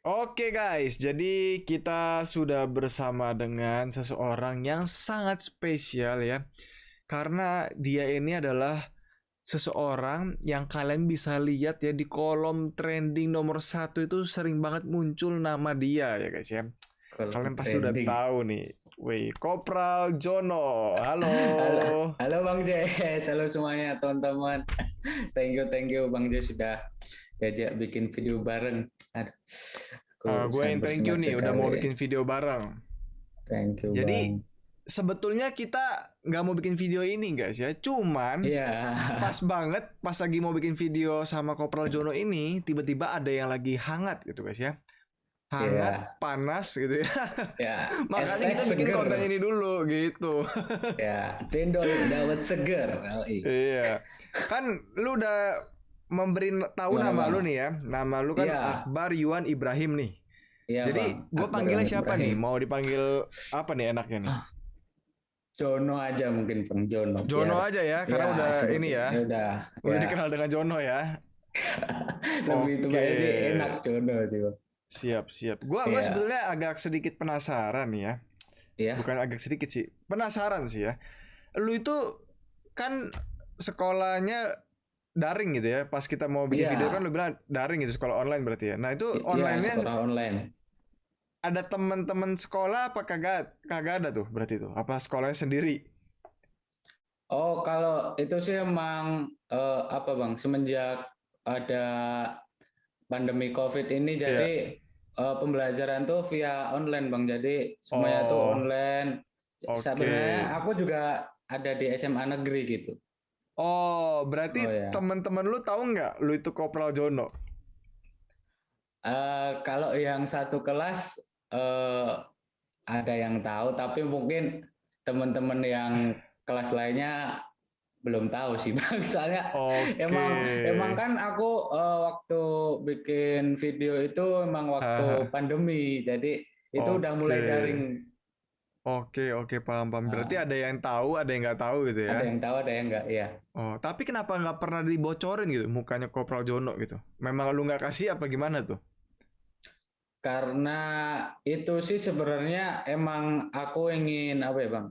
Oke guys, jadi kita sudah bersama dengan seseorang yang sangat spesial ya. Karena dia ini adalah seseorang yang kalian bisa lihat ya di kolom trending nomor satu itu sering banget muncul nama dia ya guys ya. Kolom Kalian pasti udah trending. tahu nih. Wih, Kopral Jono. Halo. Halo, halo Bang Jess, halo semuanya teman-teman. Thank you Bang Jess sudah diajak bikin video bareng. Aduh, aku Gue sangat yang thank you bersemangat nih udah mau sekali. bikin video bareng. Thank you Jadi Bang. sebetulnya kita nggak mau bikin video ini guys ya. Cuman Iya, pas banget pas lagi mau bikin video sama Kopral Jono ini tiba-tiba ada yang lagi hangat gitu guys ya, hangat iya, panas gitu ya. ya. Makanya Hashtag kita bikin konten seger. ini dulu gitu. Ya, cendol dawet seger. Iya, kan lu udah memberi tahu Gimana nama lu Bang? nih ya, nama lu kan Iya, Akbar Yuan Ibrahim nih. iya Bang. Jadi gue Akbar panggilnya Yohan siapa Ibrahim. nih, mau dipanggil apa nih enaknya nih? Ah, Jono aja mungkin Bang Jono Jono biar aja ya, karena ya udah ini seperti ya ya, udah udah ya. dikenal dengan Jono ya. Lebih Oke. tepatnya sih enak Jono sih Bang. Siap, siap. Gua Iya, sebetulnya agak sedikit penasaran nih ya. iya, Bukan agak sedikit sih, penasaran sih ya. Lu itu kan sekolahnya daring gitu ya. Pas kita mau bikin video kan iya, lu bilang daring gitu, sekolah online berarti ya. Nah, itu iya online-nya sekolah online. ada teman-teman sekolah apa kagak kagak ada tuh berarti tuh. Apa sekolahnya sendiri? Oh, kalau itu sih emang apa Bang, semenjak ada pandemi COVID ini Iya. jadi pembelajaran tuh via online Bang. Jadi semuanya tuh Oh, online. oke. Sebenarnya aku juga ada di SMA negeri gitu. Oh, berarti Oh ya. teman-teman lu tahu nggak lu itu Kopral Jono? Kalau yang satu kelas ada yang tahu, tapi mungkin teman-teman yang kelas lainnya belum tahu sih Bang. Soalnya Oke. emang kan aku waktu bikin video itu emang waktu Haha. pandemi. Jadi itu udah Oke. mulai daring. Oke, oke, paham, paham. Berarti Nah, ada yang tahu, ada yang nggak tahu gitu ya. ada yang tahu, ada yang enggak ya. Oh, tapi kenapa nggak pernah dibocorin gitu mukanya Kopral Jono gitu? Memang lu nggak kasih apa gimana tuh? Karena itu sih sebenarnya emang aku ingin apa ya Bang?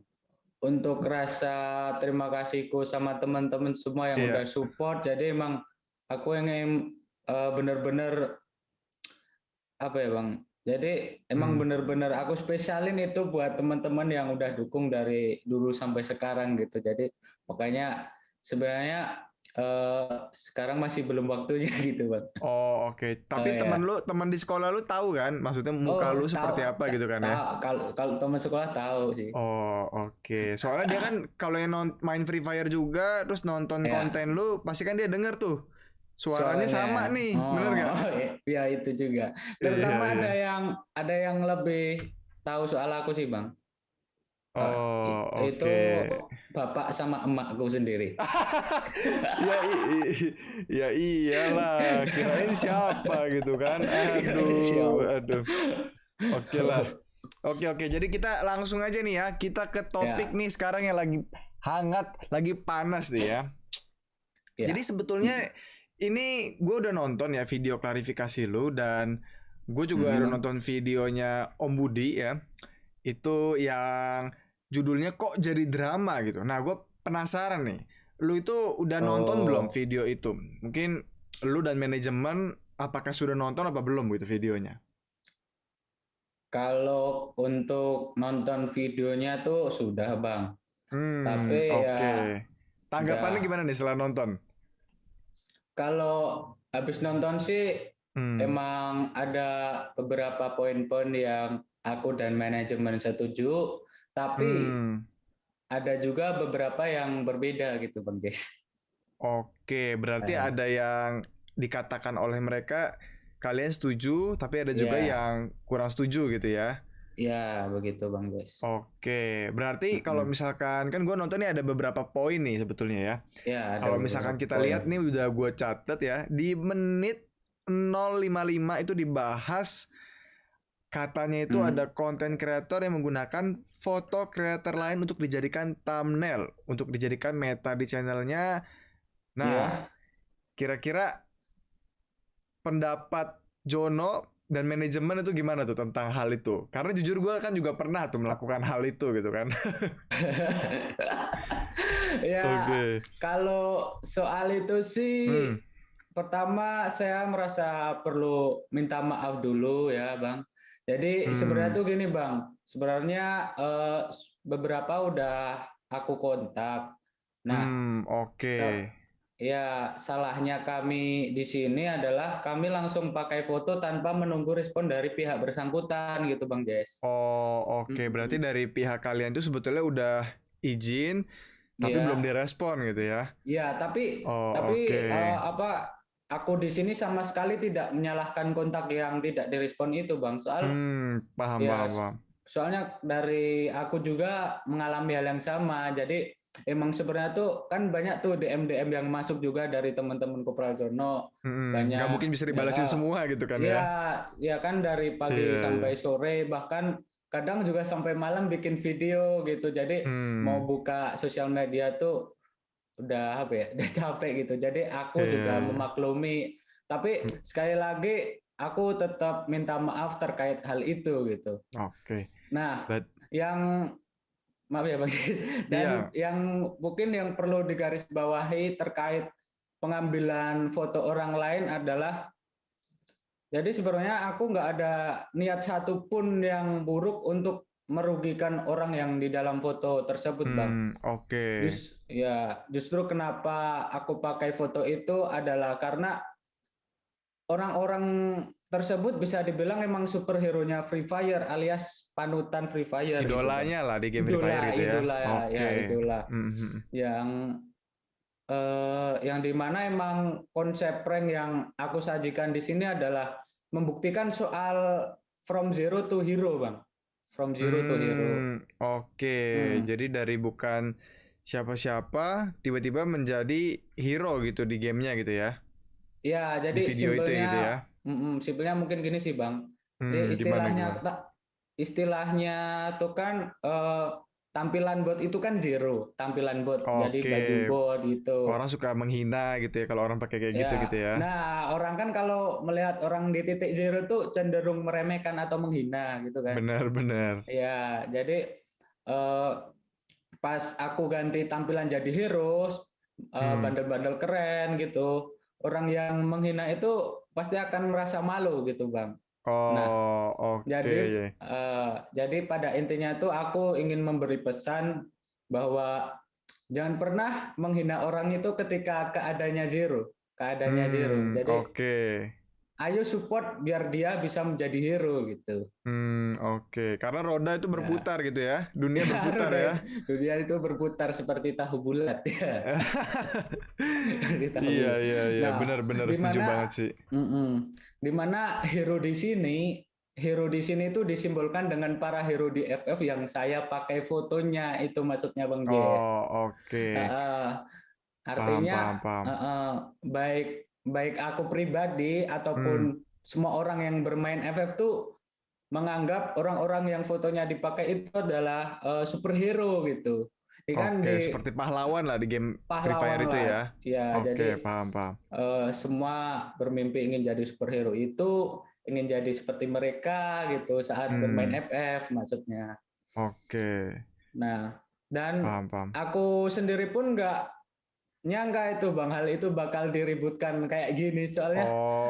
Untuk rasa terima kasihku sama teman-teman semua yang udah Iya. support. Jadi emang aku ingin bener-bener apa ya Bang? Jadi emang Hmm. bener-bener aku spesialin itu buat teman-teman yang udah dukung dari dulu sampai sekarang gitu. Jadi makanya sebenarnya sekarang masih belum waktunya gitu Bang. Oh, oke. Oh Tapi ya. teman di sekolah lu tahu kan? Maksudnya muka Oh lu tahu, seperti apa gitu kan ya? tahu kalau kalau teman sekolah tahu sih. Oh, oke. Soalnya dia kan kalau yang main Free Fire juga, terus nonton Ya konten lu, pasti kan dia denger tuh. Suaranya suaranya. sama nih, bener Oh, gak? ya itu juga. Iya, Terutama iya. ada yang lebih tahu soal aku sih, Bang. Oh, Itu oke. bapak sama emakku sendiri. Ya, ya iyalah, kirain siapa gitu kan. Kirain Aduh, siapa? aduh. Oke lah. Oke, oke. Jadi kita langsung aja nih ya. Kita ke topik Ya, nih sekarang yang lagi hangat, lagi panas nih ya. Jadi ya. sebetulnya ini gue udah nonton ya video klarifikasi lu dan gue juga udah Mhm. nonton videonya Om Budi ya. Itu yang judulnya kok jadi drama gitu. Nah, gue penasaran nih. Lu itu udah nonton belum Oh, video itu? Mungkin lu dan manajemen apakah sudah nonton apa belum gitu videonya? kalau untuk nonton videonya tuh sudah, Bang. Tapi Oke. ya Tanggapannya udah. gimana nih setelah nonton? Kalau habis nonton sih Hmm. emang ada beberapa poin-poin yang aku dan manajemen setuju, tapi Hmm. ada juga beberapa yang berbeda gitu, Bang Jess. Oke, berarti Eh, ada yang dikatakan oleh mereka kalian setuju, tapi ada juga ya, yang kurang setuju gitu ya. ya begitu, Bang Jess. Oke, berarti kalau Mm-mm. misalkan kan gue nonton nih ada beberapa poin nih sebetulnya ya. Ya, ada Kalau misalkan beberapa kita poin. lihat nih udah gue catet ya di menit 055 itu dibahas katanya itu Hmm. ada konten kreator yang menggunakan foto kreator lain untuk dijadikan thumbnail, untuk dijadikan meta di channelnya. Nah, Ya, kira-kira pendapat Jono dan manajemen itu gimana tuh tentang hal itu? Karena jujur gue kan juga pernah tuh melakukan hal itu gitu kan. Ya, Oke. kalau soal itu sih, Hmm. pertama saya merasa perlu minta maaf dulu ya, Bang. Jadi sebenarnya Hmm. tuh gini, Bang. Sebenarnya beberapa udah aku kontak. Nah, Oke. ya salahnya kami di sini adalah kami langsung pakai foto tanpa menunggu respon dari pihak bersangkutan gitu, Bang Jess. Oh, oke. Berarti Mm-mm. dari pihak kalian itu sebetulnya udah izin, tapi belum Iya. direspon gitu ya. Ya, tapi Oh, oke. tapi apa aku di sini sama sekali tidak menyalahkan kontak yang tidak direspon itu, Bang. Paham, Ya paham, paham. soalnya dari aku juga mengalami hal yang sama. Jadi emang sebenarnya tuh kan banyak tuh DM-DM yang masuk juga dari teman-teman Kopral Jono. Nggak Banyak mungkin bisa ya, dibalasin semua gitu kan ya ya. ya kan dari pagi Iya, iya. sampai sore, bahkan kadang juga sampai malam bikin video gitu. Jadi mau Hmm, buka sosial media tuh udah apa ya, udah capek gitu. Jadi aku iya, juga iya. memaklumi, tapi sekali lagi aku tetap minta maaf terkait hal itu gitu. Oke. Nah, But, yang maaf ya Bang, dan iya. yang mungkin yang perlu digarisbawahi terkait pengambilan foto orang lain adalah, jadi sebenarnya aku nggak ada niat satupun yang buruk untuk merugikan orang yang di dalam foto tersebut, Bang. Oke. Justru kenapa aku pakai foto itu adalah karena orang-orang tersebut bisa dibilang emang superhero-nya Free Fire alias panutan Free Fire gitu, Bang. Idolanya lah di game Free Fire Idola, gitu ya. idola, ya Oke. idola Mhm. yang yang dimana emang konsep prank yang aku sajikan di sini adalah membuktikan soal from zero to hero, Bang. From zero to hero. Oke. Hmm. Jadi dari bukan siapa-siapa tiba-tiba menjadi hero gitu di gamenya gitu ya. Ya, Di jadi video itu gitu ya. simpelnya mungkin gini sih, Bang. Gimana Istilahnya gimana? istilahnya tuh kan tampilan bot itu kan zero, tampilan bot. Jadi Oke. baju bot gitu. Orang suka menghina gitu ya kalau orang pakai kayak gitu Ya. gitu ya. Nah, orang kan kalau melihat orang di titik zero tuh cenderung meremehkan atau menghina gitu kan. Benar-benar. Ya, jadi eh, pas aku ganti tampilan jadi hero, Hmm. bandel-bandel keren gitu, orang yang menghina itu pasti akan merasa malu gitu, Bang. Nah, Oh, oke. jadi pada intinya tuh aku ingin memberi pesan bahwa jangan pernah menghina orang itu ketika keadaannya zero, keadaannya zero. Jadi Oke. ayo support biar dia bisa menjadi hero gitu. Oke. Karena roda itu Ya, berputar gitu ya. Dunia ya berputar roda ya. dunia itu berputar seperti tahu bulat ya. Kita Iya, bulat. iya, iya. Nah, Benar-benar di setuju banget mana sih. di mana hero di sini itu disimbolkan dengan para hero di FF yang saya pakai fotonya itu maksudnya Bang Jess. Oh, oke. Paham, Artinya paham, paham. baik baik aku pribadi Hmm, ataupun semua orang yang bermain FF tuh menganggap orang-orang yang fotonya dipakai itu adalah superhero gitu. Ini kan oke. di Seperti pahlawan lah di game Free Fire pahlawan itu lah. ya. Ya, Oke, jadi paham, paham. semua bermimpi ingin jadi superhero itu, ingin jadi seperti mereka gitu saat bermain Hmm, FF maksudnya. oke. Nah, dan Paham, paham. aku sendiri pun nggak nyangka itu Bang, hal itu bakal diributkan kayak gini soalnya Oh,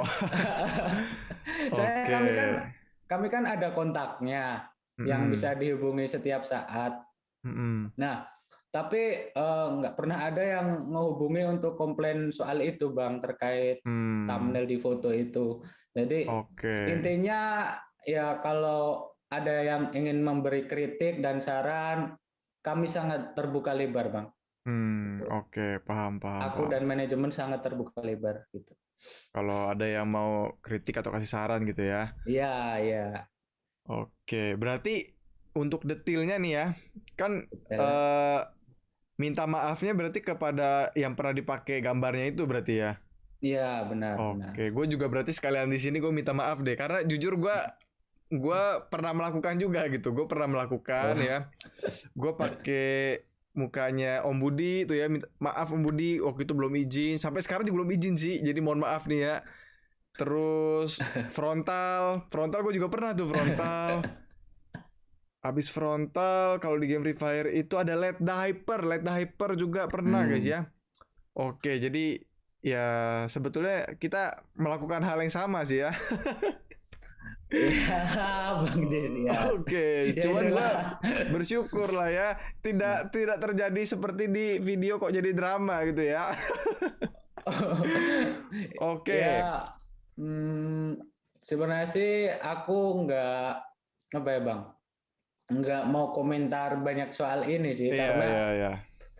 saya oke. kami kan ada kontaknya yang Mm-mm. bisa dihubungi setiap saat. Mm-mm. Nah, tapi nggak pernah ada yang menghubungi untuk komplain soal itu, Bang, terkait Hmm, thumbnail di foto itu. Jadi oke. intinya ya kalau ada yang ingin memberi kritik dan saran, kami sangat terbuka lebar, Bang. Gitu. Oke. Paham, paham, Aku paham. dan manajemen sangat terbuka lebar gitu. Kalau ada yang mau kritik atau kasih saran gitu ya. Iya, iya, Oke, berarti untuk detailnya nih ya, kan betul. eh minta maafnya berarti kepada yang pernah dipakai gambarnya itu berarti ya. Iya, benar, benar. Oke, gue juga berarti sekalian di sini gue minta maaf deh, karena jujur gue pernah melakukan juga gitu, gue pernah melakukan Oh, ya, gue pakai mukanya Om Budi tuh ya, minta maaf Om Budi waktu itu belum izin, sampai sekarang juga belum izin sih, jadi mohon maaf nih ya. Terus frontal gue juga pernah tuh frontal. Habis frontal, kalau di game Free Fire itu ada Let the Hyper juga pernah guys ya. Oke, jadi ya sebetulnya kita melakukan hal yang sama sih ya. Iya, Bang Jesse ya. Oke, Ya cuman gue itulah. bersyukur lah ya, tidak terjadi seperti di video kok jadi drama gitu ya. Oke. Ya, hmm, sebenarnya sih aku nggak apa ya Bang, nggak mau komentar banyak soal ini sih Iya, iya, iya.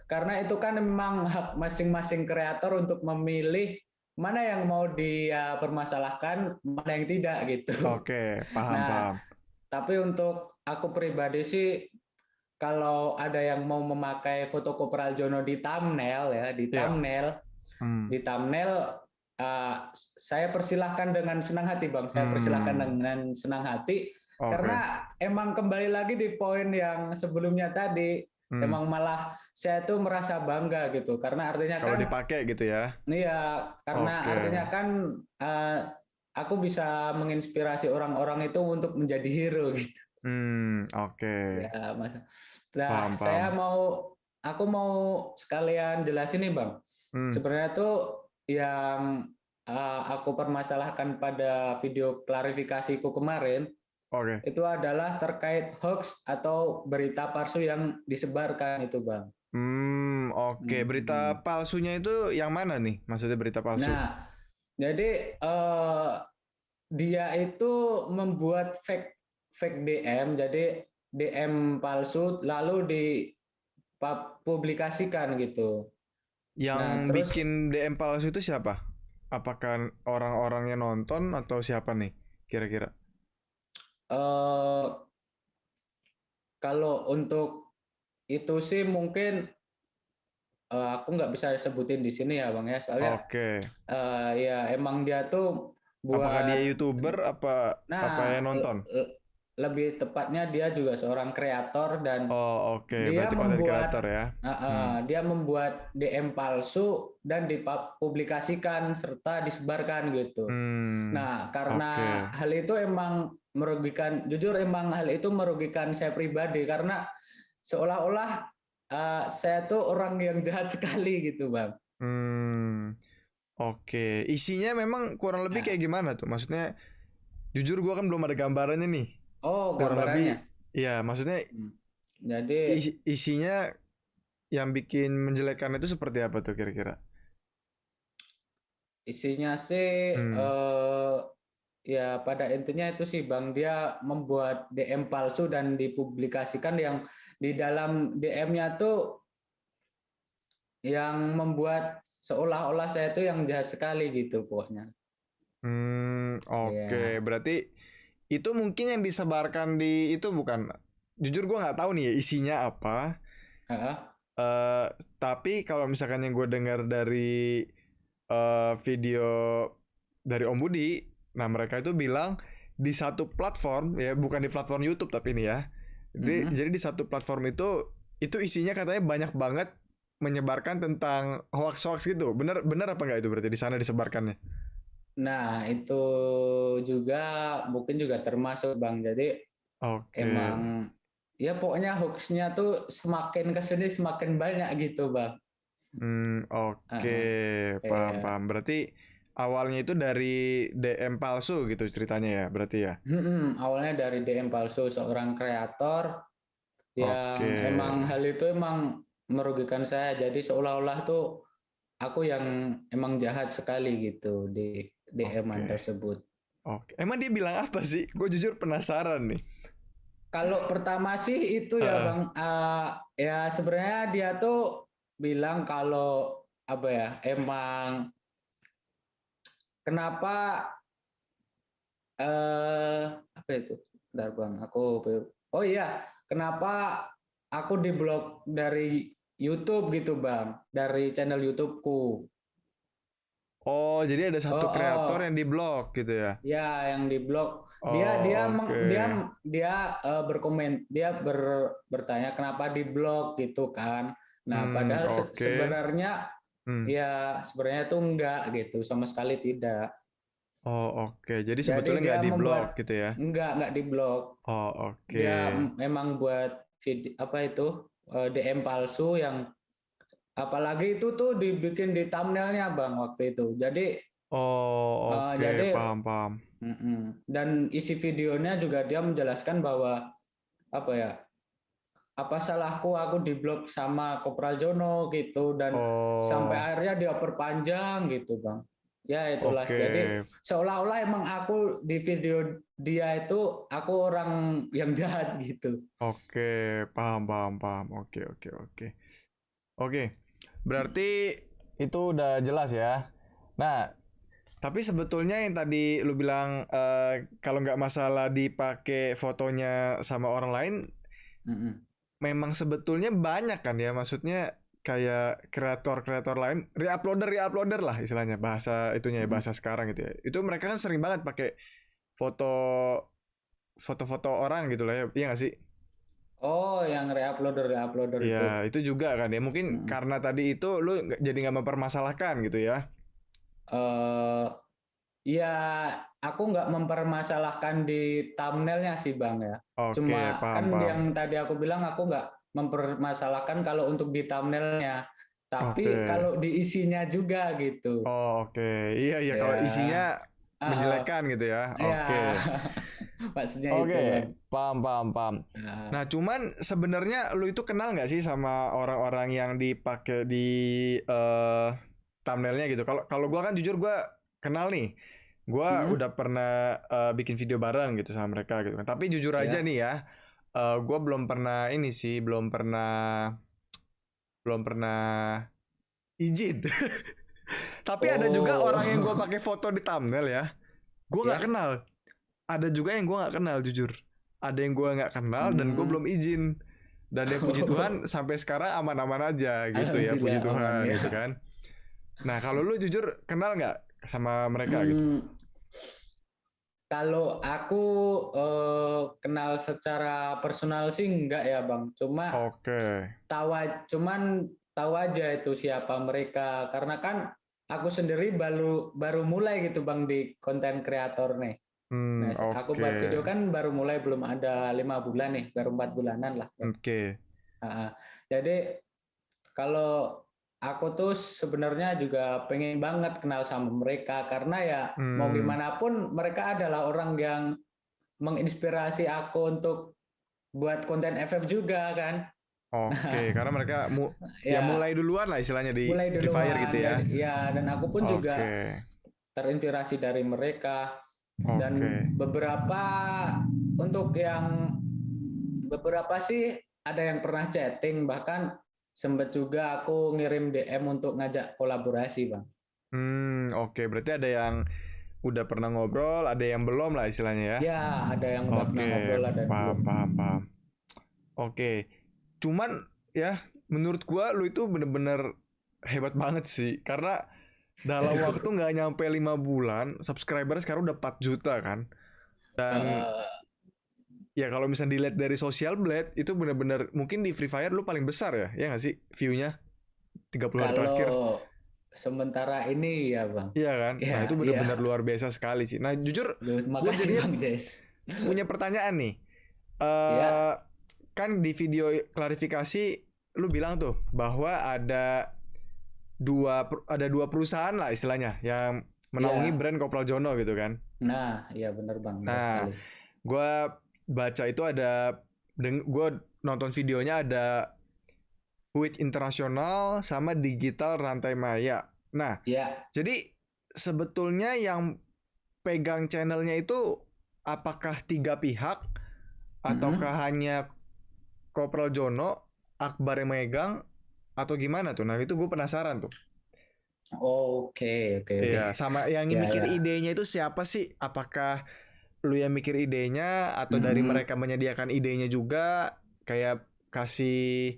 karena itu kan memang hak masing-masing kreator untuk memilih mana yang mau dia permasalahkan, mana yang tidak gitu. Oke, paham. Nah, tapi untuk aku pribadi sih kalau ada yang mau memakai foto Kopral Jono di thumbnail ya, Iya. di thumbnail saya persilahkan dengan senang hati Bang. Saya persilahkan dengan senang hati karena emang kembali lagi di poin yang sebelumnya tadi, emang malah saya tuh merasa bangga gitu karena artinya Kalau kan dipakai gitu ya. iya, karena Oke. artinya kan aku bisa menginspirasi orang-orang itu untuk menjadi hero gitu. Oke. Ya, Mas. Nah, Paham. aku mau sekalian jelasin nih, Bang. Sebenarnya tuh yang aku permasalahkan pada video klarifikasiku kemarin Oke. itu adalah terkait hoax atau berita palsu yang disebarkan itu, Bang. Oke. Berita palsunya itu yang mana nih? Maksudnya berita palsu? Nah, jadi dia itu membuat fake fake DM, jadi DM palsu lalu dipublikasikan gitu. Yang Nah, terus bikin DM palsu itu siapa? Apakah orang-orang yang nonton atau siapa nih? Kira-kira. eh, kalau untuk itu sih mungkin aku nggak bisa sebutin di sini ya Bang ya, soalnya Oke. ya emang dia tuh Apakah dia buat YouTuber apa nah yang nonton? lebih tepatnya dia juga seorang kreator dan Oh, oke. dia Berarti konten kreator membuat ya. dia membuat DM palsu dan dipublikasikan serta disebarkan gitu. Nah, karena Oke. hal itu emang merugikan, jujur emang hal itu merugikan saya pribadi karena seolah-olah saya tuh orang yang jahat sekali gitu, Bang. Oke. Isinya memang kurang lebih Nah, kayak gimana tuh? Maksudnya, jujur gua kan belum ada gambarannya nih. oh, Kurang gambarannya. lebih, ya maksudnya Hmm. Jadi isinya yang bikin menjelekkan itu seperti apa tuh kira-kira? isinya sih ya pada intinya itu sih Bang, dia membuat DM palsu dan dipublikasikan yang di dalam DM-nya tuh yang membuat seolah-olah saya tuh yang jahat sekali gitu pokoknya. Oke. Ya. Berarti itu mungkin yang disebarkan di itu bukan? Jujur gua nggak tahu nih ya isinya apa. Heeh. Eh, tapi kalau misalkan yang gue dengar dari video dari Om Budi, nah mereka itu bilang di satu platform ya, bukan di platform YouTube tapi ini ya. Jadi di satu platform itu isinya katanya banyak banget menyebarkan tentang hoax-hoax gitu. Bener apa nggak itu berarti di sana disebarkannya? Nah, itu juga mungkin juga termasuk Bang. Jadi Oke. emang ya pokoknya hoaxnya tuh semakin kesini semakin banyak gitu Bang. Oke, Heeh. paham. Kayak Berarti awalnya itu dari DM palsu gitu ceritanya ya, berarti ya. awalnya dari DM palsu seorang kreator Oke. yang emang hal itu emang merugikan saya. Jadi seolah-olah tuh aku yang emang jahat sekali gitu di DM-an Oke. tersebut. Oke. Emang dia bilang apa sih? Gue jujur penasaran nih. Kalau pertama sih itu ya Heeh. Bang, ya sebenarnya dia tuh bilang kalau apa ya, emang kenapa apa itu? Bentar Bang, oh iya, kenapa aku diblok dari YouTube gitu Bang, dari channel YouTubeku. Oh, jadi ada Oh, satu kreator yang oh, diblok gitu ya? ya yang diblok. Dia dia Oh, meng- dia oke. dia berkomen, bertanya kenapa diblok gitu kan. Nah, padahal Oke. sebenarnya Hmm. ya sebenarnya tuh enggak gitu, sama sekali tidak. Oh, oke. Jadi Jadi sebetulnya dia nggak di-blok membuat gitu ya? nggak diblok. Oh, oke. Dia memang buat apa itu DM palsu yang apalagi itu tuh dibikin di thumbnailnya Bang waktu itu. Oh, oke. Jadi Paham, paham. dan isi videonya juga dia menjelaskan bahwa apa ya, apa salahku aku diblok sama Kopral Jono gitu, dan sampai Oh, akhirnya dia perpanjang gitu Bang. Ya itulah. oke. Jadi seolah-olah emang aku di video dia itu aku orang yang jahat gitu. Oke, paham, paham, paham. Oke, oke, oke. Oke, berarti itu udah jelas ya. Nah, tapi sebetulnya yang tadi lu bilang kalau nggak masalah dipakai fotonya sama orang lain, Mm-mm. memang sebetulnya banyak kan ya. Maksudnya kayak kreator-kreator lain, re-uploader lah istilahnya bahasa itunya ya, Mm-mm. bahasa sekarang gitu ya. Itu mereka kan sering banget pakai foto foto-foto orang gitu lah ya. Iya nggak sih? Oh, yang reuploader Iya, itu. itu juga kan ya. Mungkin Mm-mm. karena tadi itu lu jadi nggak mempermasalahkan gitu ya. Eh, Ya, aku nggak mempermasalahkan di thumbnailnya sih Bang ya. Oke, Cuma paham, kan paham. yang tadi aku bilang aku nggak mempermasalahkan kalau untuk di thumbnailnya. Tapi Oke. kalau di isinya juga gitu. Oh, oke. Iya, iya, kalau isinya Ya, menjelekan gitu ya. ya, Oke. maksudnya itu Bang. Oke, paham, paham, paham. Nah, Nah, cuman sebenarnya lu itu kenal nggak sih sama orang-orang yang dipakai di eh thumbnailnya gitu? Kalau kalau gua kan jujur gua kenal nih. Gua mm-mm, udah pernah bikin video bareng gitu sama mereka gitu kan. Tapi jujur aja ya. nih ya, gua belum pernah ini sih, belum pernah izin. Tapi ada juga orang yang gua Oh, pakai foto di thumbnail ya. Gua nggak ya. kenal. Ada juga yang gue nggak kenal jujur. Ada yang gue nggak kenal dan gue Hmm. belum izin. Dan ya puji Tuhan sampai sekarang aman-aman aja gitu ya, puji Alhamdulillah aman Tuhan ya. gitu kan. Nah kalau lu jujur kenal nggak sama mereka gitu? Hmm, Kalau aku kenal secara personal sih enggak ya Bang. Oke. Cuman tahu aja itu siapa mereka, karena kan aku sendiri baru baru mulai gitu Bang di konten kreator nih. Nah, aku Oke. buat video kan baru mulai, belum ada 5 bulan nih, baru 4 bulanan lah. Oke. Jadi kalau aku tuh sebenarnya juga pengen banget kenal sama mereka, karena ya mau Hmm, gimana pun mereka adalah orang yang menginspirasi aku untuk buat konten FF juga kan. oke. Karena mereka ya Ya mulai duluan lah istilahnya di mulai Free Fire gitu duluan, ya. jadi ya, dan aku pun Oke. juga terinspirasi dari mereka. Oke. Dan untuk yang beberapa sih ada yang pernah chatting, bahkan sempet juga aku ngirim DM untuk ngajak kolaborasi Bang. Oke. Berarti ada yang udah pernah ngobrol, ada yang belum lah istilahnya ya. Ya, ada yang udah pernah Oke, ngobrol, ada yang paham, belum. paham, paham. Oke, cuman ya menurut gua lu itu bener-bener hebat banget sih. Karena dalam waktu nggak nyampe 5 bulan, subscriber sekarang udah 4 juta kan. Dan Eh, ya kalau misalnya dilihat dari Social Blade, itu bener-bener mungkin di Free Fire lu paling besar ya. Ya nggak sih view-nya 30 hari terakhir. Kalau sementara ini ya Bang. Iya kan? Nah itu Ya, bener-bener iya. luar biasa sekali sih. Nah jujur Terima gue kasih jadinya Bang Jess. punya pertanyaan nih. eh Ya, Kan di video klarifikasi lu bilang tuh bahwa ada dua perusahaan lah istilahnya yang menaungi ya. brand Kopral Jono gitu kan. Nah, iya benar Bang, benar Nah, sekali. gue baca itu gue nonton videonya ada Huit Internasional sama Digital Rantai Maya. Nah, Ya. jadi sebetulnya yang pegang channelnya itu apakah tiga pihak Mm-mm. ataukah hanya Kopral Jono, Akbar yang megang atau gimana tuh? Nah itu gue penasaran tuh. Oke, oke, oke. Iya, sama yang Ya, mikir ya. idenya itu siapa sih? Apakah lu yang mikir idenya atau dari Mm-mm. mereka menyediakan idenya juga? Kayak kasih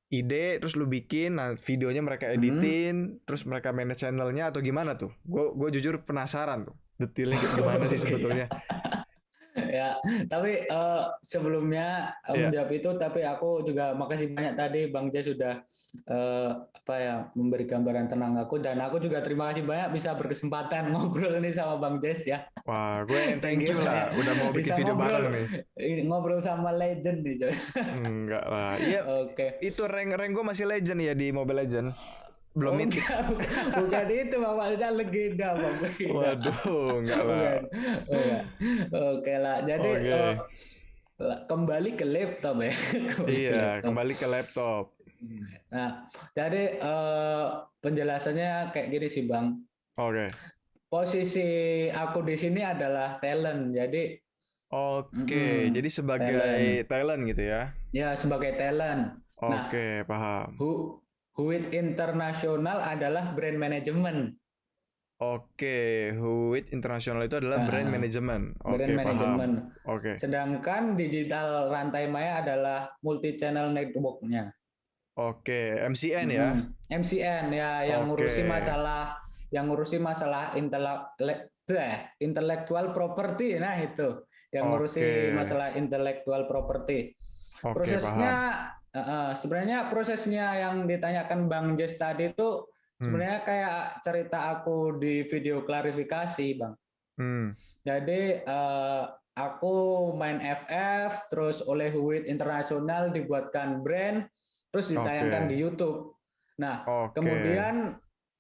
ide terus lu bikin, nah videonya mereka Mm-mm. editin, terus mereka manage channelnya atau gimana tuh? Gue jujur penasaran tuh. Detailnya kayak gimana sih Oke, ya. sebetulnya? Ya, tapi sebelumnya Iya. menjawab itu, tapi aku juga makasih banyak tadi Bang Jess sudah apa ya memberi gambaran tentang aku, dan aku juga terima kasih banyak bisa berkesempatan ngobrol ini sama Bang Jess ya. Wah, gue yang Thank thank you you lah banyak udah mau bikin bisa video bareng nih. ngobrol sama legend nih coy. Enggak lah. Iya, Oke. itu rank gue masih legend ya di Mobile Legend. Belum Oh mythic. enggak, bukan itu Bang, maksudnya legenda Bang, beda. Waduh, enggak lah. Bukan. Bukan. Oke lah. Jadi Oke. kembali ke laptop ya. Kembali ke Iya, laptop. kembali ke laptop. Nah, jadi penjelasannya kayak gini sih Bang. Oke. Posisi aku di sini adalah talent. Jadi Oke, jadi talent. sebagai talent gitu ya. Ya, sebagai talent. Nah, Oke, paham. Huit Internasional adalah brand management. Oke, Huit Internasional itu adalah brand Nah, management. brand Oke, paham. management. Oke. Sedangkan digital rantai maya adalah multi channel network-nya. Oke, MCN ya. MCN ya, Oke. yang ngurusi masalah intellectual property. Nah, itu yang ngurusi Oke. masalah intellectual property. Oke, Prosesnya paham. sebenarnya prosesnya yang ditanyakan Bang Jess tadi itu Hmm. sebenarnya kayak cerita aku di video klarifikasi, Bang. Hmm. Jadi aku main FF, terus oleh Huit Internasional dibuatkan brand, terus ditayangkan Oke. di YouTube. Nah, Oke.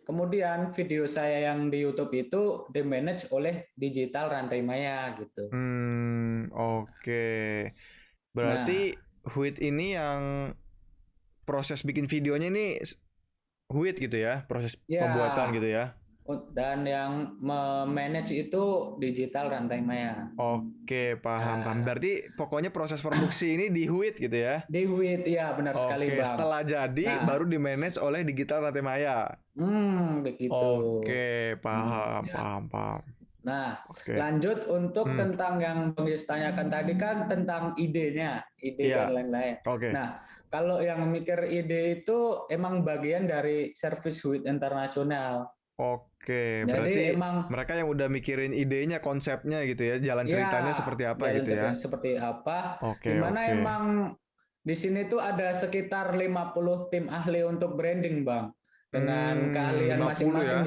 kemudian video saya yang di YouTube itu dimanage oleh Digital Rantai Maya gitu. Oke. Nah, Berarti Huit ini yang proses bikin videonya ini Huit gitu ya, proses pembuatan ya, gitu ya. dan yang memanage itu Digital Rantai Maya. Oke, paham, paham. Nah, Berarti pokoknya proses produksi ini di Huit gitu ya. di Huit ya benar sekali Oke, Bang. setelah jadi Nah, baru di-manage oleh Digital Rantai Maya. begitu. Oke, paham, Ya. paham, paham. Nah, Oke. lanjut untuk tentang yang Bang Yus tanyakan tadi kan tentang idenya, ide dan Iya. lain-lain. Oke. Nah, kalau yang mikir ide itu emang bagian dari service Huit Internasional. Oke, Jadi berarti emang mereka yang udah mikirin idenya, konsepnya gitu ya, jalan ya ceritanya seperti apa jalan gitu cerita ya. seperti apa, di Oke, mana oke. emang di sini tuh ada sekitar 50 tim ahli untuk branding, Bang. Dengan keahlian 50 masing-masing.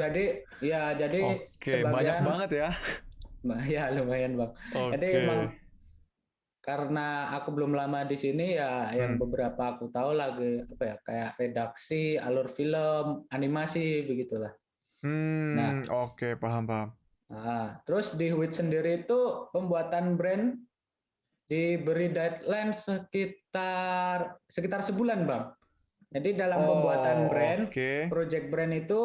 ya. Jadi Oke, banyak sebagian banget ya. ya lumayan, Bang. Jadi Oke. emang karena aku belum lama di sini ya, yang Hmm. beberapa aku tahu lagi apa ya, kayak redaksi, alur film, animasi begitulah. Nah, Oke, paham, paham. terus di Huit sendiri itu pembuatan brand diberi deadline sekitar sebulan, Bang. Jadi dalam pembuatan Oh, brand, oke. project brand itu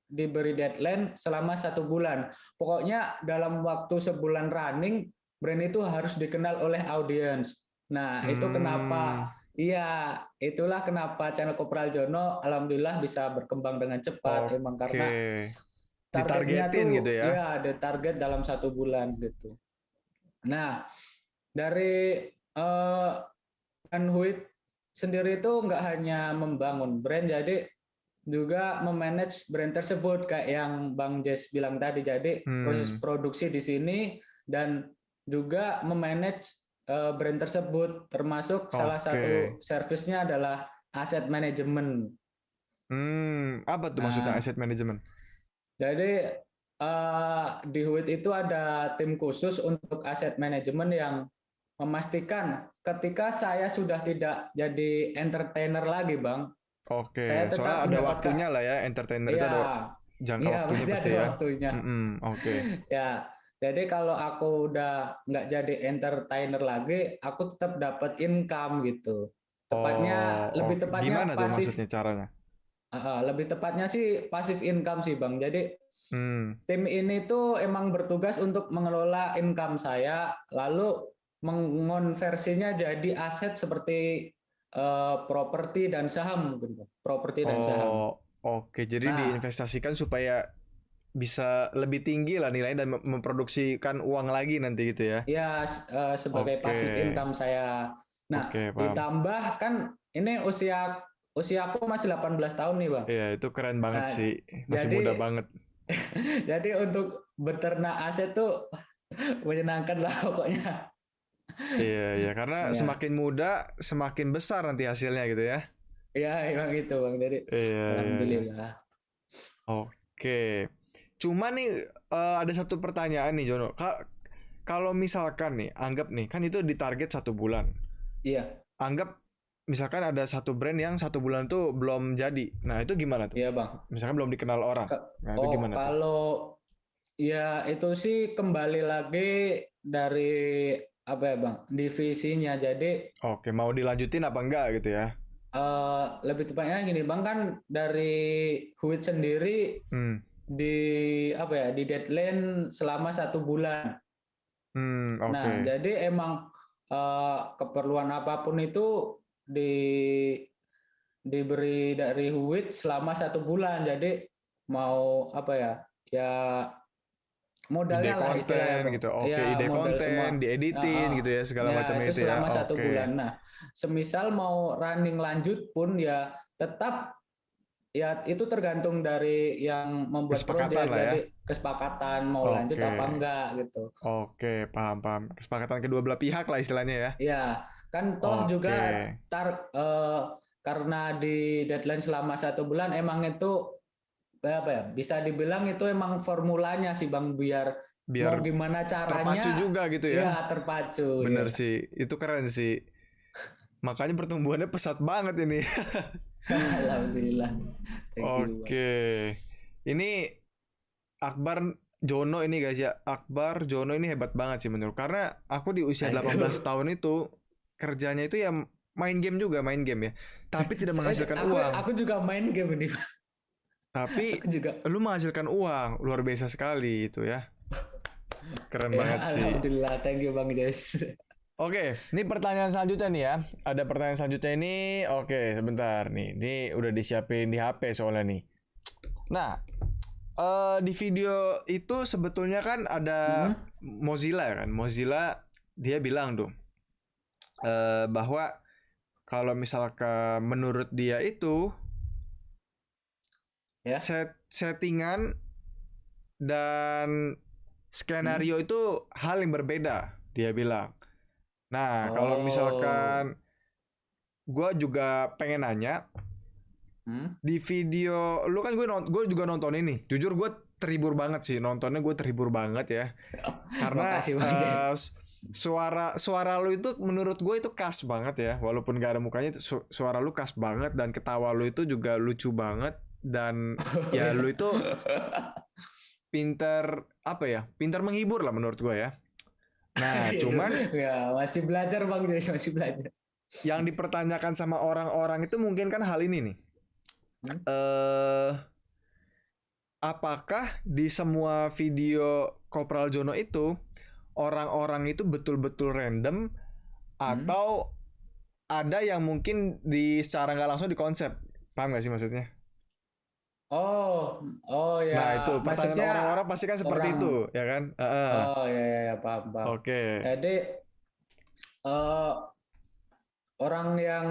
diberi deadline selama 1 bulan. Pokoknya dalam waktu sebulan running, brand itu harus dikenal oleh audiens. Nah, itu Hmm, kenapa? Iya, itulah kenapa channel Kopral Jono alhamdulillah bisa berkembang dengan cepat. Emang oke. karena targetnya Ditargetin gitu tuh ya. ya ada target dalam 1 bulan gitu. Nah, dari Huit sendiri itu nggak hanya membangun brand, jadi juga memanage brand tersebut kayak yang Bang Jess bilang tadi. Jadi proses Hmm, produksi di sini dan juga memanage brand tersebut, termasuk salah oke. satu servisnya adalah aset manajemen. Apa tuh maksudnya Nah, asset management? jadi di Huit itu ada tim khusus untuk aset manajemen yang memastikan ketika saya sudah tidak jadi entertainer lagi, Bang, Oke, saya soalnya tetap ada waktunya mendapatkan, lah ya, entertainer itu ya, ada jangka ya waktunya pasti pasti ada ya. waktunya. Oke. Ya, jadi kalau aku udah nggak jadi entertainer lagi, aku tetap dapat income gitu. Oh, Lebih oke. tepatnya Gimana tuh pasif, maksudnya caranya? lebih tepatnya sih pasif income sih, Bang. Jadi Hmm, tim ini tuh emang bertugas untuk mengelola income saya, lalu mengonversinya jadi aset seperti properti dan saham, gitu. Properti dan saham. oh, oke. Jadi Nah, diinvestasikan supaya bisa lebih tinggi lah nilainya dan memproduksikan uang lagi nanti gitu ya. ya sebagai Oke, pasif income saya. Nah, oke, paham. ditambah kan ini usiaku masih 18 tahun nih, Bang. Iya, itu keren banget Nah, sih. Masih jadi muda banget. jadi untuk beternak aset tuh menyenangkan lah pokoknya. Iya, iya, karena Ya, semakin muda semakin besar nanti hasilnya gitu ya. ya emang itu Bang. Jadi Iya, iya, iya. alhamdulillah. Oke. Cuma nih ada satu pertanyaan nih Jono. Kalau misalkan nih, anggap nih, kan itu ditarget 1 bulan. Iya, Anggap misalkan ada satu brand yang 1 bulan tuh belum jadi. Nah itu gimana tuh? iya Bang. Misalkan belum dikenal orang. Nah itu Oh, gimana tuh? kalau ya itu sih kembali lagi dari apa ya Bang, divisinya. Jadi Oke, mau dilanjutin apa enggak gitu ya? lebih tepatnya gini Bang, kan dari Huit sendiri Hmm, di apa ya, di deadline selama 1 bulan. Nah, oke. jadi emang keperluan apapun itu di diberi dari Huit selama 1 bulan. Jadi mau apa ya, ya Ide modalnya lah istilahnya konten Bang. gitu. Oke, Ya ide modal konten, semua. dieditin Heeh. gitu ya, segala Ya macamnya itu itu ya. selama satu Oke. bulan. Nah, semisal mau running lanjut pun ya tetap ya itu tergantung dari yang membuat Kesepakatan proyek. lah ya. Jadi kesepakatan mau lanjut Oke. apa enggak gitu. Oke, paham, paham. Kesepakatan kedua belah pihak lah istilahnya ya. Ya, kan toh Oke. juga karena di deadline selama 1 bulan emang itu apa ya, bisa dibilang itu emang formulanya sih Bang, biar Biar mau gimana terpacu caranya juga gitu ya. ya terpacu Bener ya. sih, itu keren sih. Makanya pertumbuhannya pesat banget ini. Alhamdulillah. Thank you Bang. Oke. Ini Akbar Jono ini guys ya. Akbar Jono ini hebat banget sih menurut. Karena aku di usia Thank 18 you. tahun itu kerjanya itu ya main game juga, main game ya. Tapi tidak menghasilkan uang. Aku juga main game ini Bang. Tapi Aku juga lu menghasilkan uang, luar biasa sekali itu ya. Keren ya banget sih. alhamdulillah, thank you Bang Jess. Oke, ini pertanyaan selanjutnya nih ya. Ada pertanyaan selanjutnya ini. Oke, sebentar nih. Ini udah disiapin di HP soalnya nih. Nah, di video itu sebetulnya kan ada Hmm? Mozilla ya kan. Mozilla dia bilang tuh bahwa kalau misalkan menurut dia itu Ya. settingan dan Hmm? skenario itu hal yang berbeda, dia bilang. Nah, kalau Oh. misalkan gue juga pengen nanya, Hmm? di video lu kan gue juga nonton ini. Jujur gue terhibur banget sih nontonnya, gue terhibur banget ya. Karena Makasih Bang Jess. suara suara lu itu menurut gue itu khas banget ya. Walaupun gak ada mukanya, suara lu khas banget dan ketawa lu itu juga lucu banget dan Oh, ya lu ya. itu pinter apa ya? Pinter menghibur lah menurut gue ya. Nah, cuman Ya, masih belajar Bang Jess, masih belajar. yang dipertanyakan sama orang-orang itu mungkin kan hal ini nih. Hmm? Eh apakah di semua video Kopral Jono itu orang-orang itu betul-betul random Hmm? atau ada yang mungkin di secara nggak langsung dikonsep? Paham nggak sih maksudnya? Oh, oh ya, Nah itu pertanyaan maksudnya orang-orang pasti kan seperti orang. itu, ya kan? Oh ya, ya, ya, paham, paham. Oke. Jadi eh, orang yang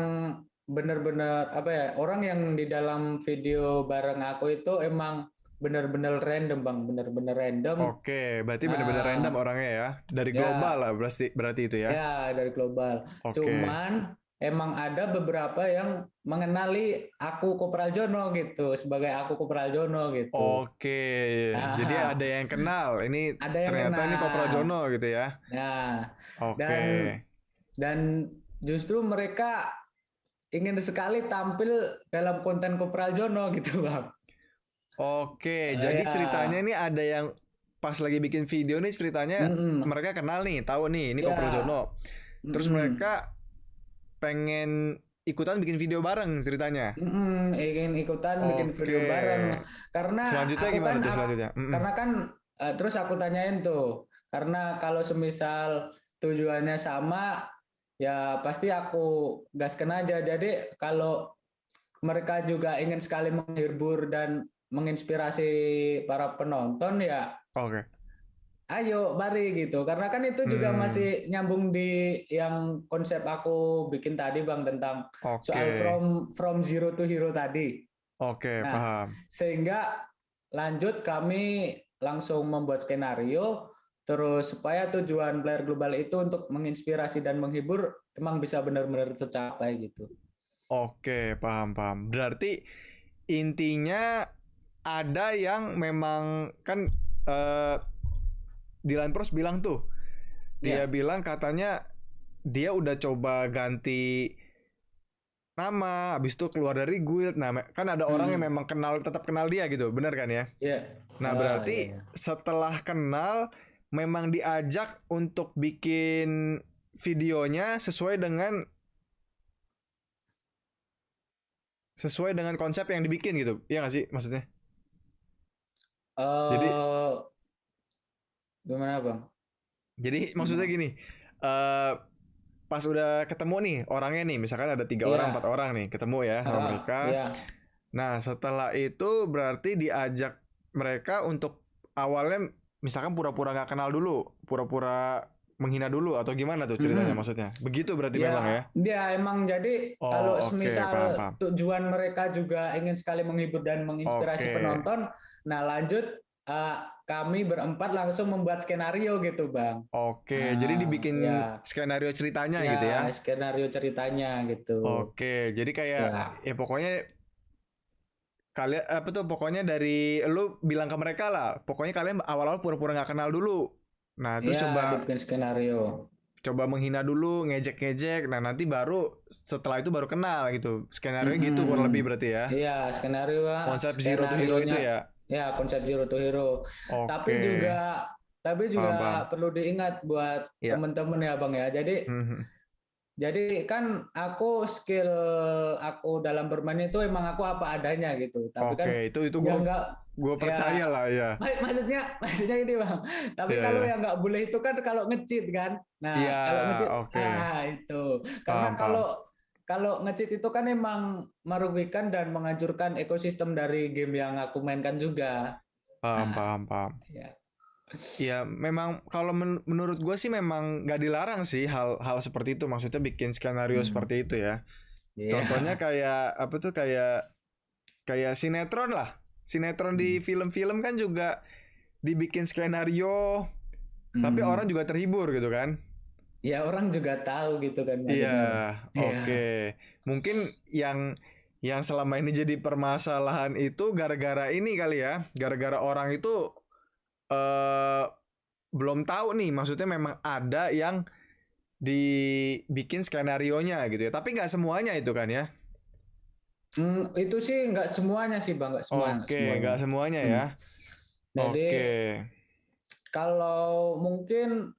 benar-benar apa ya, orang yang di dalam video bareng aku itu emang benar-benar random Bang, benar-benar random. Oke, berarti benar-benar random Ah, orangnya ya. Dari global ya, lah berarti itu ya. ya dari global. Oke. Cuman emang ada beberapa yang mengenali aku Kopral Jono gitu, sebagai aku Kopral Jono gitu. Oke. Jadi ada Ah, yang kenal. Ini ada yang ternyata ini Kopral kenal. Jono gitu ya. Nah, Oke. dan justru mereka ingin sekali tampil dalam konten Kopral Jono gitu, Bang. Oke, jadi ceritanya Ya, ini ada yang pas lagi bikin video nih ceritanya mm-mm. mereka kenal nih, tahu nih ini Kopral Ya, Jono. Terus mm-mm. mereka pengen ikutan bikin video bareng ceritanya. Mm-mm. Ingin ikutan bikin video Oke. bareng karena Selanjutnya gimana tuh selanjutnya? karena kan terus aku tanyain tuh, karena kalau semisal tujuannya sama ya pasti aku gaskan aja. Jadi kalau mereka juga ingin sekali menghibur dan menginspirasi para penonton ya Oke. ayo mari gitu, karena kan itu juga Hmm, masih nyambung di yang konsep aku bikin tadi Bang, tentang oke. soal from zero to hero tadi. Oke, Nah, paham. sehingga lanjut kami langsung membuat skenario, Terus supaya tujuan player global itu untuk menginspirasi dan menghibur emang bisa benar-benar tercapai gitu. Oke, paham. Berarti intinya ada yang memang kan eh, Dylan Pros bilang tuh, dia Ya. bilang katanya dia udah coba ganti nama, habis itu keluar dari guild. Nah, kan ada orang yang Hmm. memang tetap kenal dia gitu, bener kan ya? Ya. Nah, Ah, ya, berarti ya. setelah kenal memang diajak untuk bikin videonya sesuai dengan konsep yang dibikin gitu. Iya nggak sih maksudnya? Jadi Eh, gimana Bang? jadi maksudnya Gimana? gini, eh pas udah ketemu nih orangnya nih, misalkan ada 3 orang, 4 Iya. orang nih ketemu ya sama mereka. Ya. Nah, setelah itu berarti diajak mereka untuk awalnya misalkan pura-pura nggak kenal dulu, pura-pura menghina dulu atau gimana tuh ceritanya Mm-mm. maksudnya? Begitu berarti memang ya? Ya, dia emang jadi kalau Oh, oke, semisal paham. tujuan mereka juga ingin sekali menghibur dan menginspirasi Oke. penonton, nah lanjut eh, kami berempat langsung membuat skenario gitu, Bang. Oke, jadi Nah, dibikin ya, skenario ceritanya ya gitu ya? skenario ceritanya gitu. Oke, jadi kayak Ya. ya pokoknya kalian apa tuh pokoknya dari lu bilang ke mereka lah, pokoknya kalian awal-awal pura-pura nggak kenal dulu. Nah, terus Ya, coba dibikin skenario. coba menghina dulu, ngejek-ngejek. Nah, nanti baru setelah itu baru kenal gitu. Skenario gitu kurang lebih Mm-mm. berarti ya. Iya, skenario Konsep Zero to Hero itu skenarionya ya. ya konsep Zero to Hero. Tapi Oke, juga tapi paham juga paham. perlu diingat buat Ya. temen-temen ya Bang ya. Mhm. Jadi kan skill aku dalam bermain itu emang aku apa adanya gitu. Tapi kan Oke, itu ya gue enggak gue percaya ya lah ya. maksudnya ini Bang. Tapi Iya kalau ya. yang nggak boleh itu kan kalau nge-cheat kan. Iya, Nah, kalau nge-cheat oke. itu. Karena Paham paham. kalau kalau nge-cheat itu kan emang merugikan dan menghancurkan ekosistem dari game yang aku mainkan juga. Paham Nah, paham paham. ya. Ya memang kalau menurut gue sih memang nggak dilarang sih hal-hal seperti itu. Maksudnya bikin skenario Hmm. seperti itu ya. Contohnya Iya. kayak apa tuh kayak kayak sinetron lah. Sinetron di Hmm. film-film kan juga dibikin skenario, tapi orang Hmm. juga terhibur gitu kan. Ya orang juga tahu gitu kan Iya, maksudnya Bang. Iya. oke. Mungkin yang selama ini jadi permasalahan itu gara-gara ini kali ya. Gara-gara orang itu eh belum tahu nih, maksudnya memang ada yang dibikin skenarionya gitu ya. Tapi nggak semuanya itu kan ya. Itu sih nggak semuanya sih Bang, nggak Oke, semuanya. nggak semuanya ya. Hmm. Jadi Oke. kalau mungkin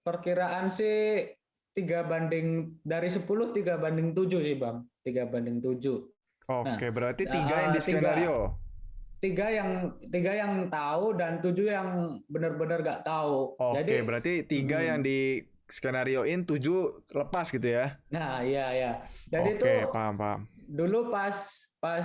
perkiraan sih 3 banding 7 sih Bang, 3 banding 7. Nah, Oke, berarti 3 yang di tiga skenario. tiga yang tahu dan 7 yang benar-benar nggak tahu. Oke, Jadi, berarti 3 yang mm-mm. di skenarioin, 7 lepas gitu ya. Nah iya ya. Jadi itu Oke, paham paham. dulu pas pas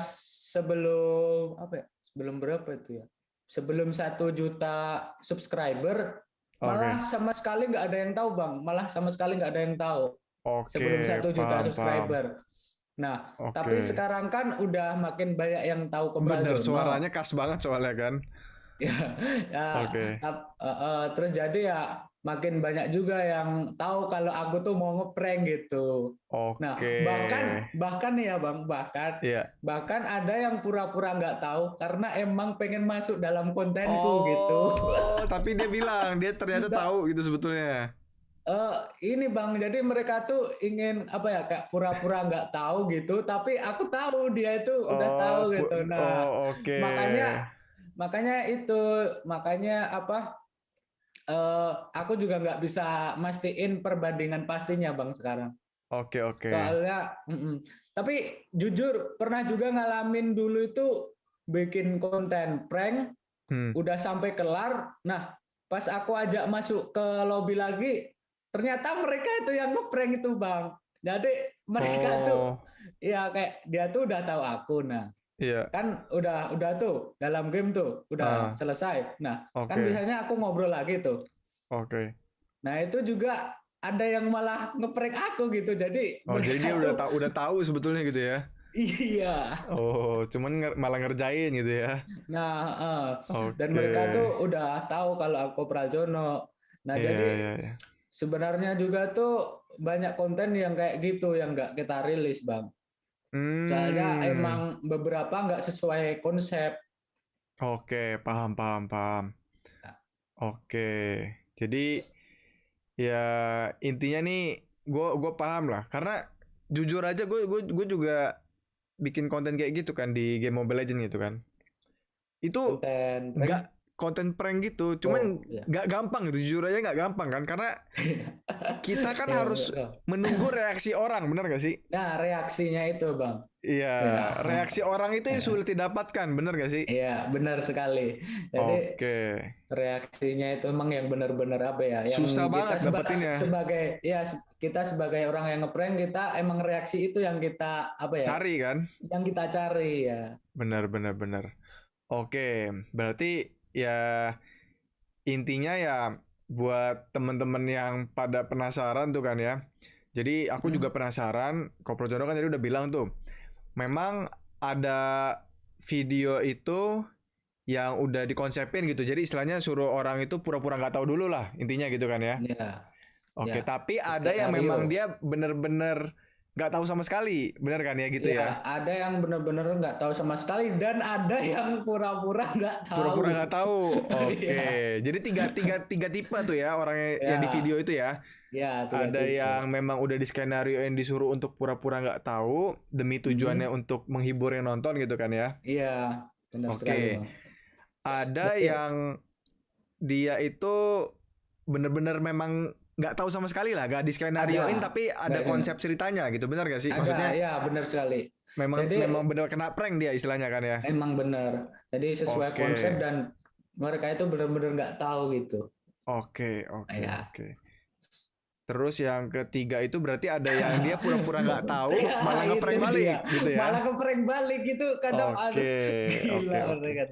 sebelum apa ya? Sebelum berapa itu ya? Sebelum 1 juta subscriber, malah Oke. sama sekali nggak ada yang tahu Bang. Malah sama sekali nggak ada yang tahu Oke, sebelum 1 juta paham paham. subscriber. Nah, tapi Oke. sekarang kan udah makin banyak yang tahu Kobra Bener, Jono. suaranya khas banget soalnya kan. Ya, ya, Oke. terus jadi ya makin banyak juga yang tahu kalau aku tuh mau ngeprank gitu. Nah, Oke. bahkan bahkan nih ya Bang, bahkan Iya. bahkan ada yang pura-pura nggak tahu karena emang pengen masuk dalam kontenku gitu. Oh, tapi dia bilang dia ternyata Nah, tahu gitu sebetulnya. ini Bang, jadi mereka tuh ingin apa ya kayak pura-pura nggak tahu gitu, tapi aku tahu dia itu udah tahu Oh, gitu. Nah, oh oke. makanya makanya itu makanya apa aku juga nggak bisa mastiin perbandingan pastinya Bang sekarang. Oke, oke. Soalnya, tapi jujur pernah juga ngalamin dulu itu bikin konten prank, Hmm. udah sampai kelar. Nah, pas aku ajak masuk ke lobby lagi, ternyata mereka itu yang ngeprank itu Bang. Jadi mereka tuh, Oh, ya kayak dia tuh udah tahu aku. Nah, iya. kan udah tuh dalam game tuh udah Ah, selesai. Nah, kan oke. biasanya aku ngobrol lagi tuh. Oke. Nah, itu juga ada yang malah ngeprank aku gitu. Jadi Oh, jadi dia mereka tuh udah tahu sebetulnya gitu ya. iya. Oh, cuman malah ngerjain gitu ya. Nah, dan Oke. mereka tuh udah tahu kalau aku Prajono. Nah, Iya, jadi iya, iya. sebenarnya juga tuh banyak konten yang kayak gitu yang nggak kita rilis, Bang. Soalnya Hmm, emang beberapa nggak sesuai konsep. oke, paham, paham, paham. Oke, jadi ya intinya nih, gue paham lah. Karena jujur aja gue juga bikin konten kayak gitu kan di game Mobile Legends gitu kan. Itu Konten nggak prank. konten prank gitu, cuman Oh, ya. nggak gampang gitu. Jujur aja nggak gampang kan, karena kita kan Ya, harus menunggu reaksi orang, benar gak sih? nah, reaksinya itu, Bang. Iya, Ya. reaksi orang itu yang sulit didapatkan, benar gak sih? Iya, benar sekali. Jadi Oke, reaksinya itu memang yang benar-benar apa ya? Yang susah kita banget dapetinnya. sebagai ya kita sebagai orang yang ngeprank kita emang reaksi itu yang kita apa ya? Cari kan? Yang kita cari ya. Benar, benar, benar. Oke, berarti ya intinya ya buat teman-teman yang pada penasaran tuh kan ya. Jadi aku Hmm? juga penasaran, Kopro Jono kan tadi udah bilang tuh, memang ada video itu yang udah dikonsepin gitu. Jadi istilahnya suruh orang itu pura-pura nggak tahu dulu lah, intinya gitu kan ya. Ya, Oke, ya. tapi ada yang memang Skenario. dia bener-bener nggak tahu sama sekali, bener kan ya gitu ya? Ya, ada yang benar-benar nggak tahu sama sekali dan ada yang pura-pura nggak Pura-pura tahu. nggak tahu. Oke, Iya, jadi tiga tipe tuh ya orang yang di video ya, itu ya. ya, tiga Ada tipe. yang memang udah di skenario yang disuruh untuk pura-pura nggak tahu demi tujuannya Hmm, untuk menghibur yang nonton gitu kan ya. iya, benar sekali, Oke, Bang. ada Jadi, yang dia itu bener-bener memang nggak tahu sama sekali lah, nggak di skenarioin ada, tapi nggak ada ada, konsep ceritanya gitu, benar gak sih? ada, Maksudnya ya, benar sekali. memang Jadi memang bener kena prank dia istilahnya kan ya. emang benar. Jadi sesuai Oke, konsep dan mereka itu benar-benar nggak tahu gitu. oke, oke, Ya, oke. Terus yang ketiga itu berarti ada yang dia pura-pura nggak tahu, ya malah itu ngeprank balik dia. gitu Malah ya. ke prank balik gitu kadang aduh Oke, gila oke, oke. mereka.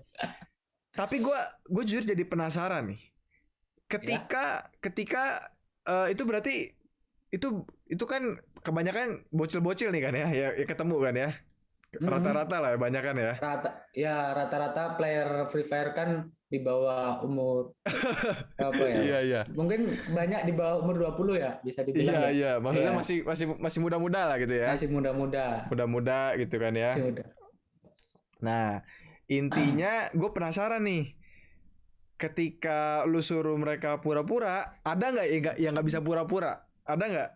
Tapi gue jujur jadi penasaran nih. Ya. Ketika itu berarti itu kan kebanyakan bocil-bocil nih kan ya, ya ketemu kan ya. Mm-mm. Rata-rata lah banyak kan ya. Rata-rata player Free Fire kan di bawah umur apa ya, Iya, Bang? iya. Mungkin banyak di bawah umur 20 ya, bisa Iya, dibilang ya. iya. Maksudnya Ya, masih muda-muda lah gitu ya. masih muda-muda. Muda-muda gitu kan ya. Masih muda. Nah, intinya gue penasaran nih. Ketika lu suruh mereka pura-pura, ada nggak yang nggak bisa pura-pura? Ada nggak?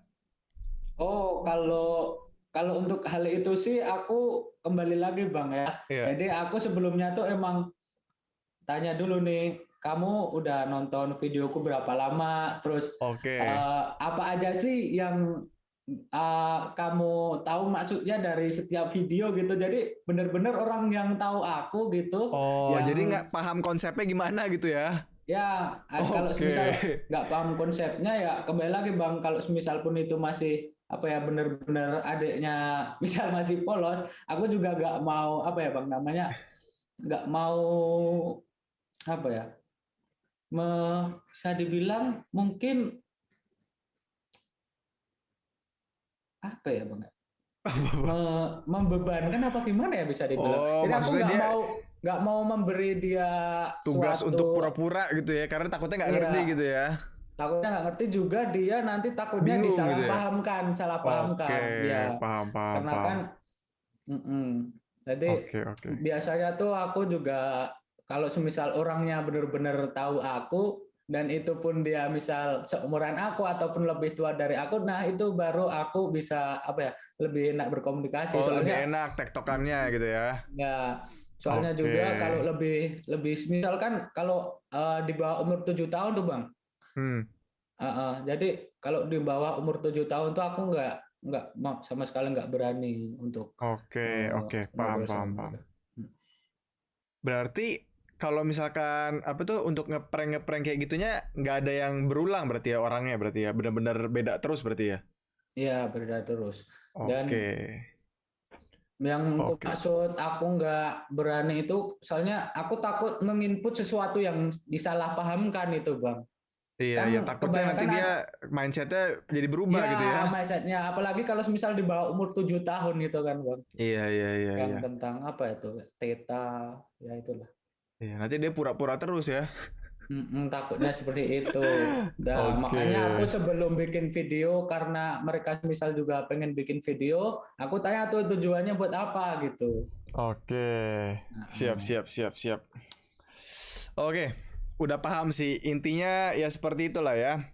Oh, kalau kalau untuk hal itu sih aku kembali lagi, Bang ya. Iya. Jadi aku sebelumnya tuh emang tanya dulu nih, kamu udah nonton videoku berapa lama? Terus Oke. apa aja sih yang kamu tahu maksudnya dari setiap video gitu. Jadi benar-benar orang yang tahu aku gitu, Oh, jadi yang nggak paham konsepnya gimana gitu ya? ya kalau Oke. semisal nggak paham konsepnya ya kembali lagi, Bang, kalau semisal pun itu masih apa ya benar-benar adiknya misal masih polos, aku juga nggak mau apa ya, Bang, namanya nggak mau apa ya, bisa dibilang mungkin apa ya, Bang, membebankan apa gimana ya bisa dibilang. Oh, Jadi aku maksudnya dia nggak mau memberi dia tugas untuk suatu pura-pura gitu ya, karena takutnya nggak ngerti ya gitu ya. takutnya nggak ngerti juga dia nanti takutnya Bingung gitu ya. salah Oke, pahamkan ya, paham, paham, karena paham. kan jadi Oke, oke. biasanya tuh aku juga kalau semisal orangnya benar-benar tahu aku dan itu pun dia misal seumuran aku ataupun lebih tua dari aku, nah itu baru aku bisa apa ya lebih enak berkomunikasi Oh, lebih soalnya enak tektokannya gitu ya. ya, soalnya Oke. juga kalau lebih lebih misalkan kalau di bawah umur 7 tahun tuh, Bang. Hmm. Jadi kalau di bawah umur 7 tahun tuh aku nggak sama sekali nggak berani untuk Oke, oke, paham, ngobrol paham, sama paham. mereka. Berarti kalau misalkan apa tuh untuk ngeprank kayak gitunya nggak ada yang berulang berarti ya orangnya berarti ya benar-benar beda terus berarti ya. Iya, beda terus. Oke, Dan yang aku oke. maksud aku nggak berani itu, soalnya aku takut menginput sesuatu yang disalahpahamkan itu, Bang. Iya, iya. Kan Takutnya nanti kebanyakan dia mindsetnya jadi berubah gitu ya. ya mindsetnya, apalagi kalau misal di bawah umur 7 tahun gitu kan, Bang. Iya, iya, iya, Yang iya. tentang apa itu, Theta, ya itulah. Iya, nanti dia pura-pura terus ya. Takutnya seperti itu. Nah, Oke. makanya aku sebelum bikin video, karena mereka misal juga pengen bikin video, aku tanya tuh tujuannya buat apa gitu. Oke. Siap, Nah, siap, siap, siap. Oke, udah paham sih. Intinya ya seperti itulah ya.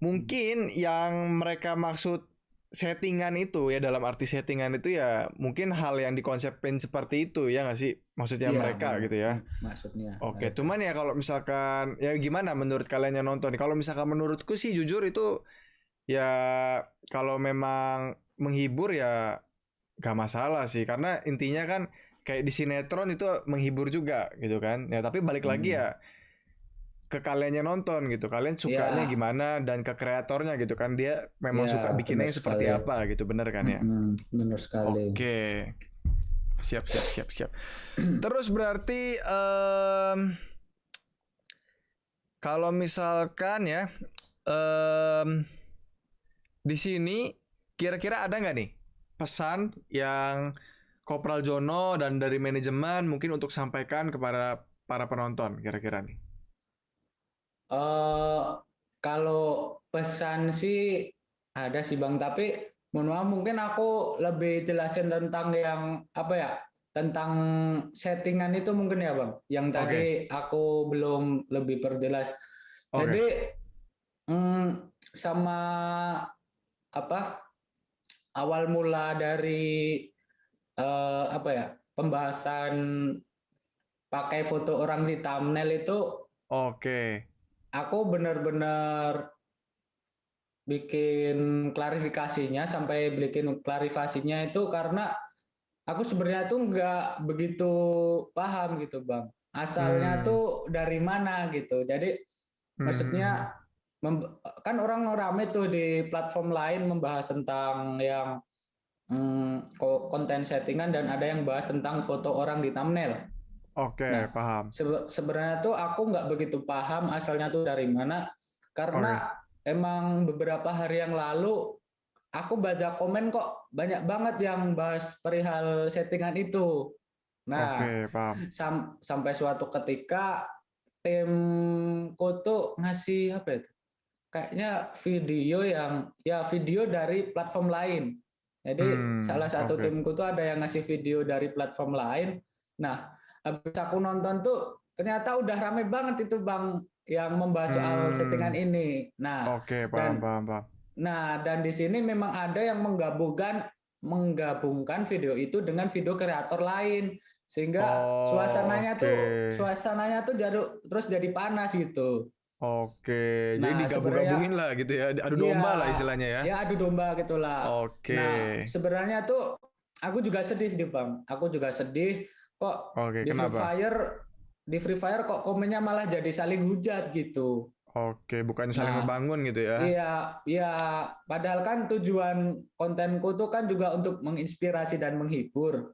Mungkin yang mereka maksud settingan itu ya, dalam arti settingan itu ya mungkin hal yang dikonsepin seperti itu ya nggak sih? Maksudnya iya mereka benar. gitu ya. Maksudnya Oke, mereka. cuman ya kalau misalkan ya gimana menurut kalian yang nonton? Kalau misalkan menurutku sih jujur itu ya kalau memang menghibur ya gak masalah sih, karena intinya kan kayak di sinetron itu menghibur juga gitu kan. Ya tapi balik lagi Hmm. ya ke kalian yang nonton gitu. Kalian sukanya Iya, gimana dan ke kreatornya gitu kan. Dia memang iya suka benar bikinnya yang seperti sekali. apa gitu, bener kan ya? Benar sekali. Oke. Siap, siap, siap, siap. Terus berarti kalau misalkan ya em, di sini kira-kira ada nggak nih pesan yang Kopral Jono dan dari manajemen mungkin untuk sampaikan kepada para penonton kira-kira nih? eh Kalau pesan sih ada sih Bang, tapi mohon maaf mungkin aku lebih jelasin tentang yang apa ya, tentang settingan itu mungkin ya Bang, yang Oke, tadi aku belum lebih perjelas. oke, Jadi sama apa, awal mula dari apa ya, pembahasan pakai foto orang di thumbnail itu, oke, aku benar-benar bikin klarifikasinya, sampai bikin klarifikasinya itu karena aku sebenarnya tuh nggak begitu paham gitu Bang. Asalnya hmm, tuh dari mana gitu. Jadi hmm, maksudnya kan orang rame tuh di platform lain membahas tentang yang konten settingan, dan ada yang bahas tentang foto orang di thumbnail. oke, Nah, paham, sebenarnya tuh aku nggak begitu paham asalnya tuh dari mana, oke, karena emang beberapa hari yang lalu aku baca komen kok banyak banget yang bahas perihal settingan itu. Nah, oke, paham, sampai suatu ketika timku tuh ngasih apa itu? Kayaknya video yang ya video dari platform lain. Jadi salah satu oke, timku tuh ada yang ngasih video dari platform lain. Nah, habis aku nonton tuh ternyata udah rame banget itu Bang yang membahas soal settingan hmm, ini. Nah, oke, paham, dan paham, paham. di sini memang ada yang menggabungkan video itu dengan video kreator lain, sehingga Oh, oke, suasananya tuh terus jadi panas gitu. oke, jadi Nah, digabung-gabungin sebenarnya lah gitu ya, adu iya, domba lah istilahnya ya. ya adu domba gitulah. Oke, Nah, sebenarnya tuh aku juga sedih nih Bang. Aku juga sedih kok oke, di Free kenapa? Fire kok komennya malah jadi saling hujat gitu. Oke, bukannya saling Nah, membangun gitu ya. iya, iya. Padahal kan tujuan kontenku tuh kan juga untuk menginspirasi dan menghibur.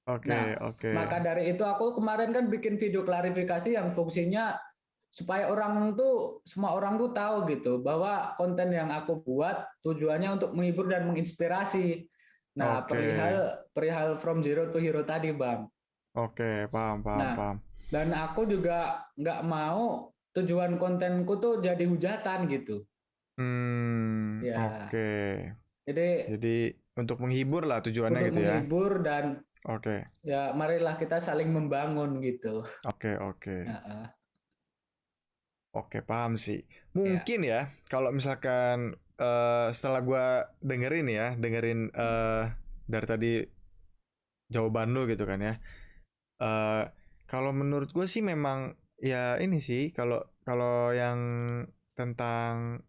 Oke, Nah, oke. maka dari itu aku kemarin kan bikin video klarifikasi yang fungsinya supaya semua orang tuh tahu gitu bahwa konten yang aku buat tujuannya untuk menghibur dan menginspirasi. Nah, Oke. perihal perihal From Zero to Hero tadi, Bang. Oke, paham, paham, Nah, paham. dan aku juga nggak mau tujuan kontenku tuh jadi hujatan gitu. Ya, Oke. jadi Jadi untuk menghibur lah tujuannya untuk gitu ya. menghibur dan Oke. ya marilah kita saling membangun gitu. Oke, oke. Heeh. Oke, paham sih. Ya. Mungkin ya kalau misalkan setelah gua dengerin ya, dengerin dari tadi jawaban lu gitu kan ya. eh Kalau menurut gue sih memang ya ini sih, kalau kalau yang tentang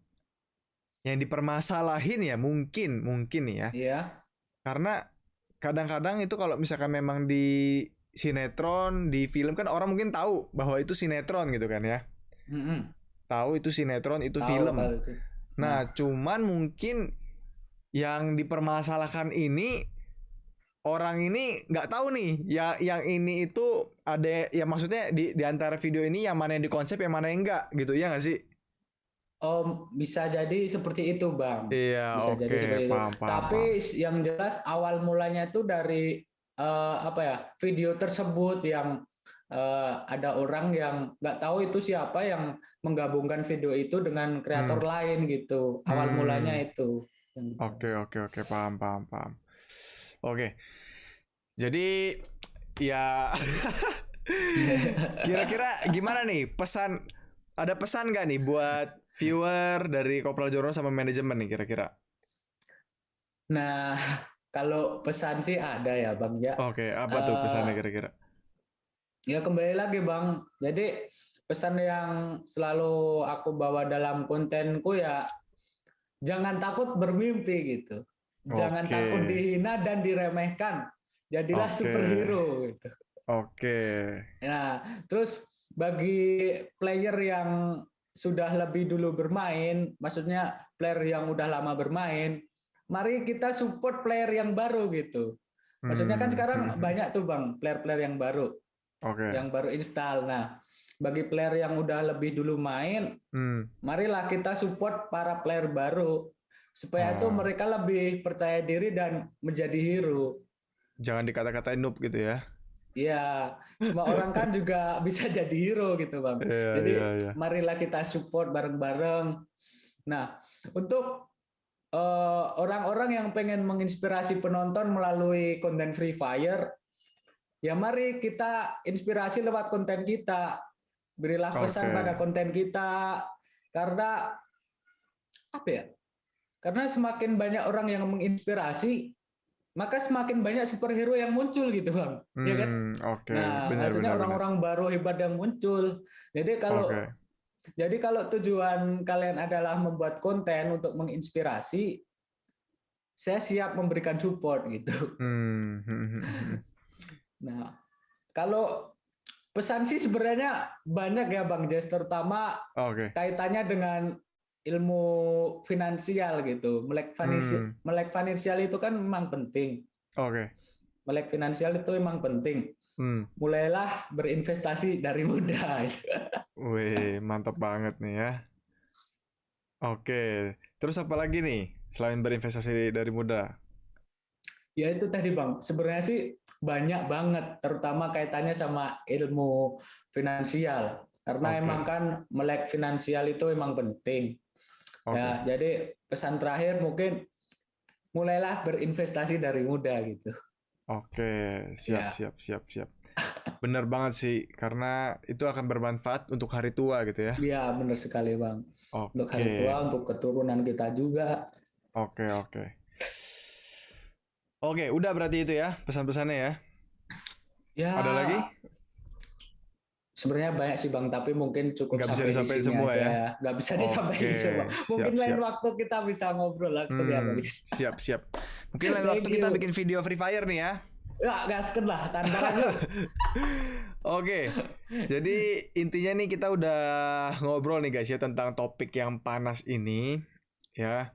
yang dipermasalahin ya mungkin mungkin nih ya. Iya. Karena kadang-kadang itu kalau misalkan memang di sinetron, di film kan orang mungkin tahu bahwa itu sinetron gitu kan ya. Mm-mm. Tahu itu sinetron, itu Tahu film. kalau itu. Nah, Nah, cuman mungkin yang dipermasalahkan ini orang ini nggak tahu nih ya, yang ini itu ada ya, maksudnya di antara video ini yang mana yang dikonsep yang mana yang enggak gitu ya nggak sih? bisa jadi seperti itu, Bang. Iya, Bisa jadi oke, seperti itu. paham, paham, paham. Tapi yang jelas awal mulanya itu dari apa ya? Video tersebut yang ada orang yang nggak tahu itu siapa yang menggabungkan video itu dengan kreator Hmm. lain gitu. Awal mulanya Hmm. itu. Oke, paham, paham, paham. Oke, jadi ya kira-kira gimana nih ada pesan nggak nih buat viewer dari Kopral Jono sama manajemen nih kira-kira? Nah, kalau pesan sih ada ya Bang ya. Oke, apa tuh Eh, pesannya kira-kira? Ya kembali lagi Bang. Jadi pesan yang selalu aku bawa dalam kontenku ya jangan takut bermimpi gitu. Jangan Oke, takut dihina dan diremehkan. Jadilah oke, superhero gitu. oke. Nah, terus bagi player yang sudah lebih dulu bermain, maksudnya player yang udah lama bermain, mari kita support player yang baru gitu. Maksudnya kan sekarang banyak tuh Bang, player-player Oke. yang baru install. Nah, bagi player yang udah lebih dulu main, Hmm. marilah kita support para player baru supaya itu Oh, mereka lebih percaya diri dan menjadi hero. jangan dikata-katain noob gitu ya. Ya, semua orang kan juga bisa jadi hero gitu, Bang. Iya, iya, Jadi iya. marilah kita support bareng-bareng. Nah, untuk orang-orang yang pengen menginspirasi penonton melalui konten Free Fire, ya mari kita inspirasi lewat konten kita. Berilah pesan Oke. pada konten kita karena apa ya? Karena semakin banyak orang yang menginspirasi, maka semakin banyak superhero yang muncul gitu, Bang. Ya kan? Oke. Nah, Benar, maksudnya benar, benar. orang-orang baru hebat yang muncul. Jadi kalau Oke. jadi kalau tujuan kalian adalah membuat konten untuk menginspirasi, saya siap memberikan support gitu. Hmm. Hmm, hmm, hmm. Nah, kalau pesan sih sebenarnya banyak ya Bang Jess, terutama Oke. kaitannya dengan ilmu finansial gitu. Hmm. Melek finansial itu kan memang penting. Oke. Melek finansial itu memang penting. Hmm. Mulailah berinvestasi dari muda. Wih, mantap banget nih ya. Oke. Terus apa lagi nih selain berinvestasi dari muda? Ya itu tadi Bang, sebenarnya sih banyak banget, terutama kaitannya sama ilmu finansial. Karena emang Oke. kan melek finansial itu emang penting. Oke. Ya, jadi pesan terakhir mungkin mulailah berinvestasi dari muda gitu. Oke. Siap, Ya, siap, siap, siap. Bener banget sih, karena itu akan bermanfaat untuk hari tua gitu ya. ya benar sekali Bang. Untuk Oke. hari tua, untuk keturunan kita juga. Oke, oke. Oke, udah berarti itu ya pesan-pesannya ya. Ada lagi? Ya, sebenarnya banyak sih Bang, tapi mungkin cukup Nggak bisa sampai di disampaikan sini semua ya. aja. Nggak bisa disampaikan Oke, semua. Mungkin siap, lain siap. waktu kita bisa ngobrol langsung ya Bang. Siap, siap. Mungkin lain waktu Thank kita you. bikin video Free Fire nih ya. Ya, gasken lah, tantangan yuk. Oke, jadi intinya nih kita udah ngobrol nih guys ya tentang topik yang panas ini ya.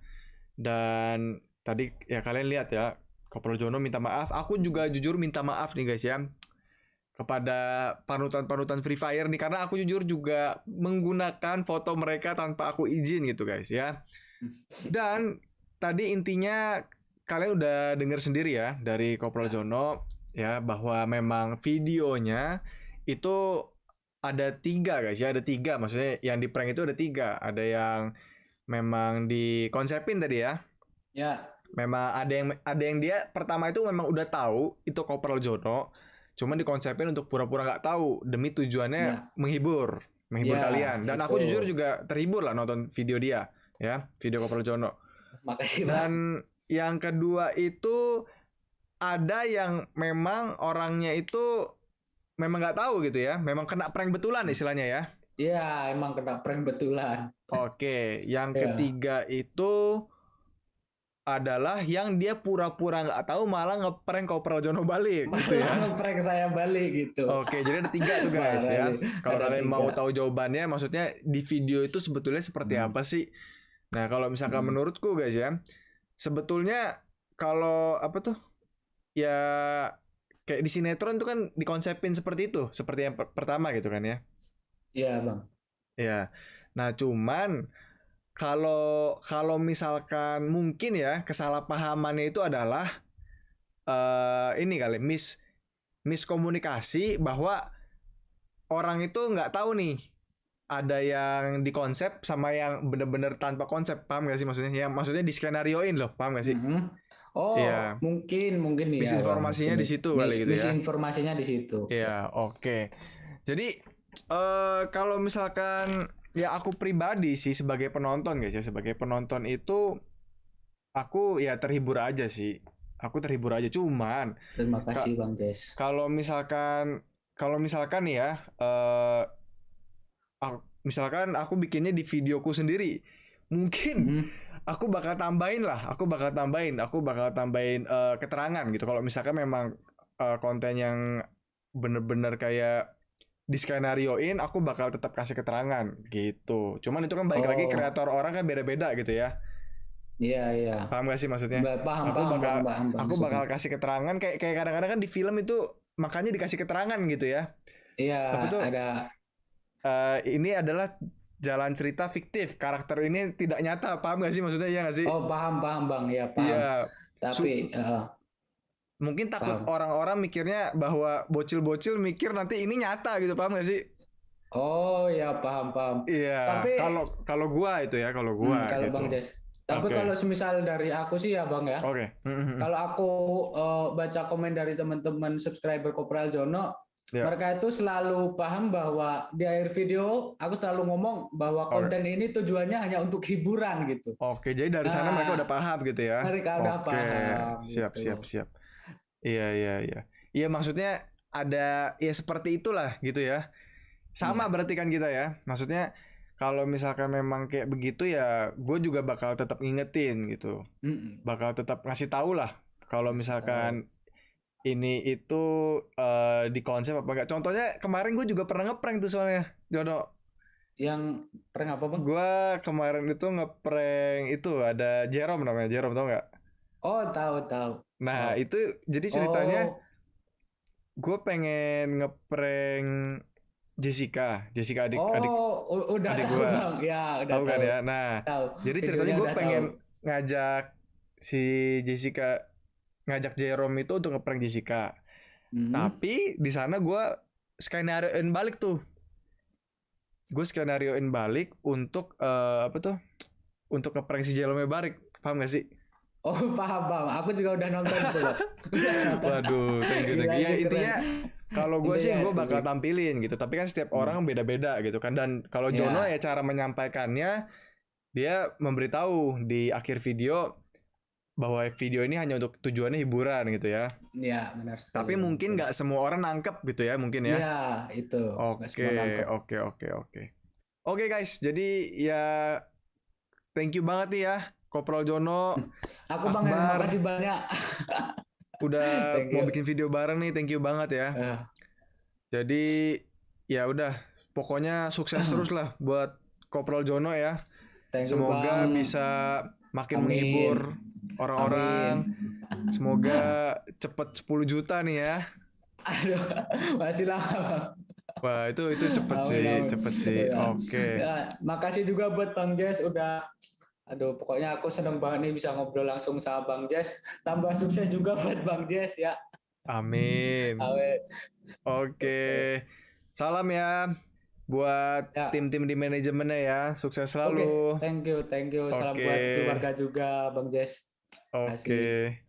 Dan tadi ya kalian lihat ya, Kopral Jono minta maaf. Aku juga jujur minta maaf nih guys ya kepada panutan-panutan Free Fire nih karena aku jujur juga menggunakan foto mereka tanpa aku izin gitu guys ya. Dan tadi intinya kalian udah denger sendiri ya dari Kopral Jono ya bahwa memang videonya itu ada 3 guys ya, ada 3 maksudnya yang di prank itu ada 3, ada yang memang dikonsepin tadi ya. Ya, Memang ada yang dia pertama itu memang udah tahu itu Kopral Jono, cuman dikonsepin untuk pura-pura nggak tahu demi ya, tujuannya menghibur ya, kalian. Dan itu. aku jujur juga terhibur lah nonton video dia ya, video Kopral Jono. Makasih Bang. Dan yang kedua itu ada yang memang orangnya itu memang nggak tahu gitu ya, memang kena prank betulan istilahnya ya. Ya, emang kena prank betulan. Oke, yang Ya. ketiga itu adalah yang dia pura-pura nggak tahu malah ngeprank Kopral Jono balik gitu Malah ya. ngeprank saya balik gitu. Oke, jadi ada 3 tuh guys Parah ya. nih. Kalau Ada kalian mau 3. tahu jawabannya, maksudnya di video itu sebetulnya seperti Hmm. apa sih? Nah, kalau misalkan Hmm. menurutku guys ya, sebetulnya kalau apa tuh ya kayak di sinetron tuh kan dikonsepin seperti itu, seperti yang pertama gitu kan ya. Iya, Bang. Ya. Nah, cuman kalau kalau misalkan mungkin ya kesalahpahamannya itu adalah ini kali miskomunikasi bahwa orang itu nggak tahu nih ada yang di konsep sama yang bener-bener tanpa konsep, paham gak sih maksudnya? Yang maksudnya di skenarioin loh, paham gak sih? Oh, Iya, mungkin ya bang, misinformasinya mungkin di situ kali gitu ya. misinformasinya di situ. Iya, oke. Jadi kalau misalkan ya aku pribadi sih sebagai penonton guys ya, sebagai penonton itu aku ya terhibur aja sih. Aku terhibur aja, cuman Terima kasih Bang Jess. kalau misalkan nih ya, misalkan aku bikinnya di videoku sendiri, mungkin aku bakal tambahin keterangan gitu. Kalau misalkan memang konten yang bener-bener kayak di skenarioin, aku bakal tetap kasih keterangan gitu. Cuman itu kan balik lagi kreator orang kan beda-beda gitu ya. Iya. Paham gak sih maksudnya? Paham, Aku bakal kasih keterangan kayak kadang-kadang kan di film itu makanya dikasih keterangan gitu ya. Iya, Tapi tuh ada. Ini adalah jalan cerita fiktif. Karakter ini tidak nyata. Paham gak sih maksudnya? Iya gak sih? Oh, paham Bang. Ya, paham. Iya. Tapi mungkin takut paham. orang-orang mikirnya bahwa bocil-bocil mikir nanti ini nyata gitu. Paham gak sih? Oh, ya paham. Iya. Tapi Kalau gua itu ya, kalau gua kalau gitu. Bang Jess. Tapi kalau semisal dari aku sih ya Bang ya. Oke. Kalau aku baca komen dari teman-teman subscriber Kopral Jono, mereka itu selalu paham bahwa di akhir video aku selalu ngomong bahwa konten ini tujuannya hanya untuk hiburan gitu. Oke, jadi dari sana mereka udah paham gitu ya. Mereka udah paham. Siap. Gitu. Iya. Iya, maksudnya ada ya seperti itulah gitu ya. Sama berarti kan kita ya. Maksudnya kalau misalkan memang kayak begitu ya gue juga bakal tetap ngingetin gitu. Bakal tetap ngasih tahu lah kalau misalkan ini itu di konsep apa enggak. Contohnya kemarin gue juga pernah ngeprank tuh soalnya, Jono. Yang prank apa Bang? Gue kemarin itu ngeprank itu ada Jerome namanya, Jerome, tau nggak? Oh, tahu. Nah itu jadi ceritanya gue pengen ngeprank Jessica adik udah adik tahu gue. Bang. Ya, udah Tahu kan ya. Nah, tahu. jadi ceritanya gue pengen ngajak si Jessica, ngajak Jerome itu untuk ngeprank Jessica. Tapi di sana gue skenarioin balik tuh. Gue skenarioin balik untuk apa tuh? Untuk ngeprank si Jerome balik. Paham gak sih? Oh, paham. Aku juga udah nonton itu loh. Waduh, thank you. Ya intinya kalau gue sih gue bakal tampilin gitu. Tapi kan setiap orang beda-beda gitu kan. Dan kalau Jono ya cara menyampaikannya, dia memberitahu di akhir video bahwa video ini hanya untuk tujuannya hiburan gitu ya. Iya, benar sekali. Tapi mungkin nggak semua orang nangkep gitu ya, mungkin ya. Iya, itu. Oke. Oke guys, jadi ya thank you banget nih ya Kopral Jono. Aku Bang, terima kasih banyak. Udah mau bikin video bareng nih, thank you banget ya. Jadi ya udah, pokoknya sukses terus lah buat Kopral Jono ya. Semoga bisa makin menghibur orang-orang. Semoga cepet 10 juta nih ya. Aduh, masih lama Bang. Wah itu cepet sih. Oke. Ya, makasih juga buat Bang Jess udah. Aduh, pokoknya aku seneng banget nih bisa ngobrol langsung sama Bang Jess. Tambah sukses juga buat Bang Jess ya. Amin. Oke. Salam ya buat tim-tim di manajemennya ya. Sukses selalu. Thank you. Salam buat keluarga juga Bang Jess. Oke.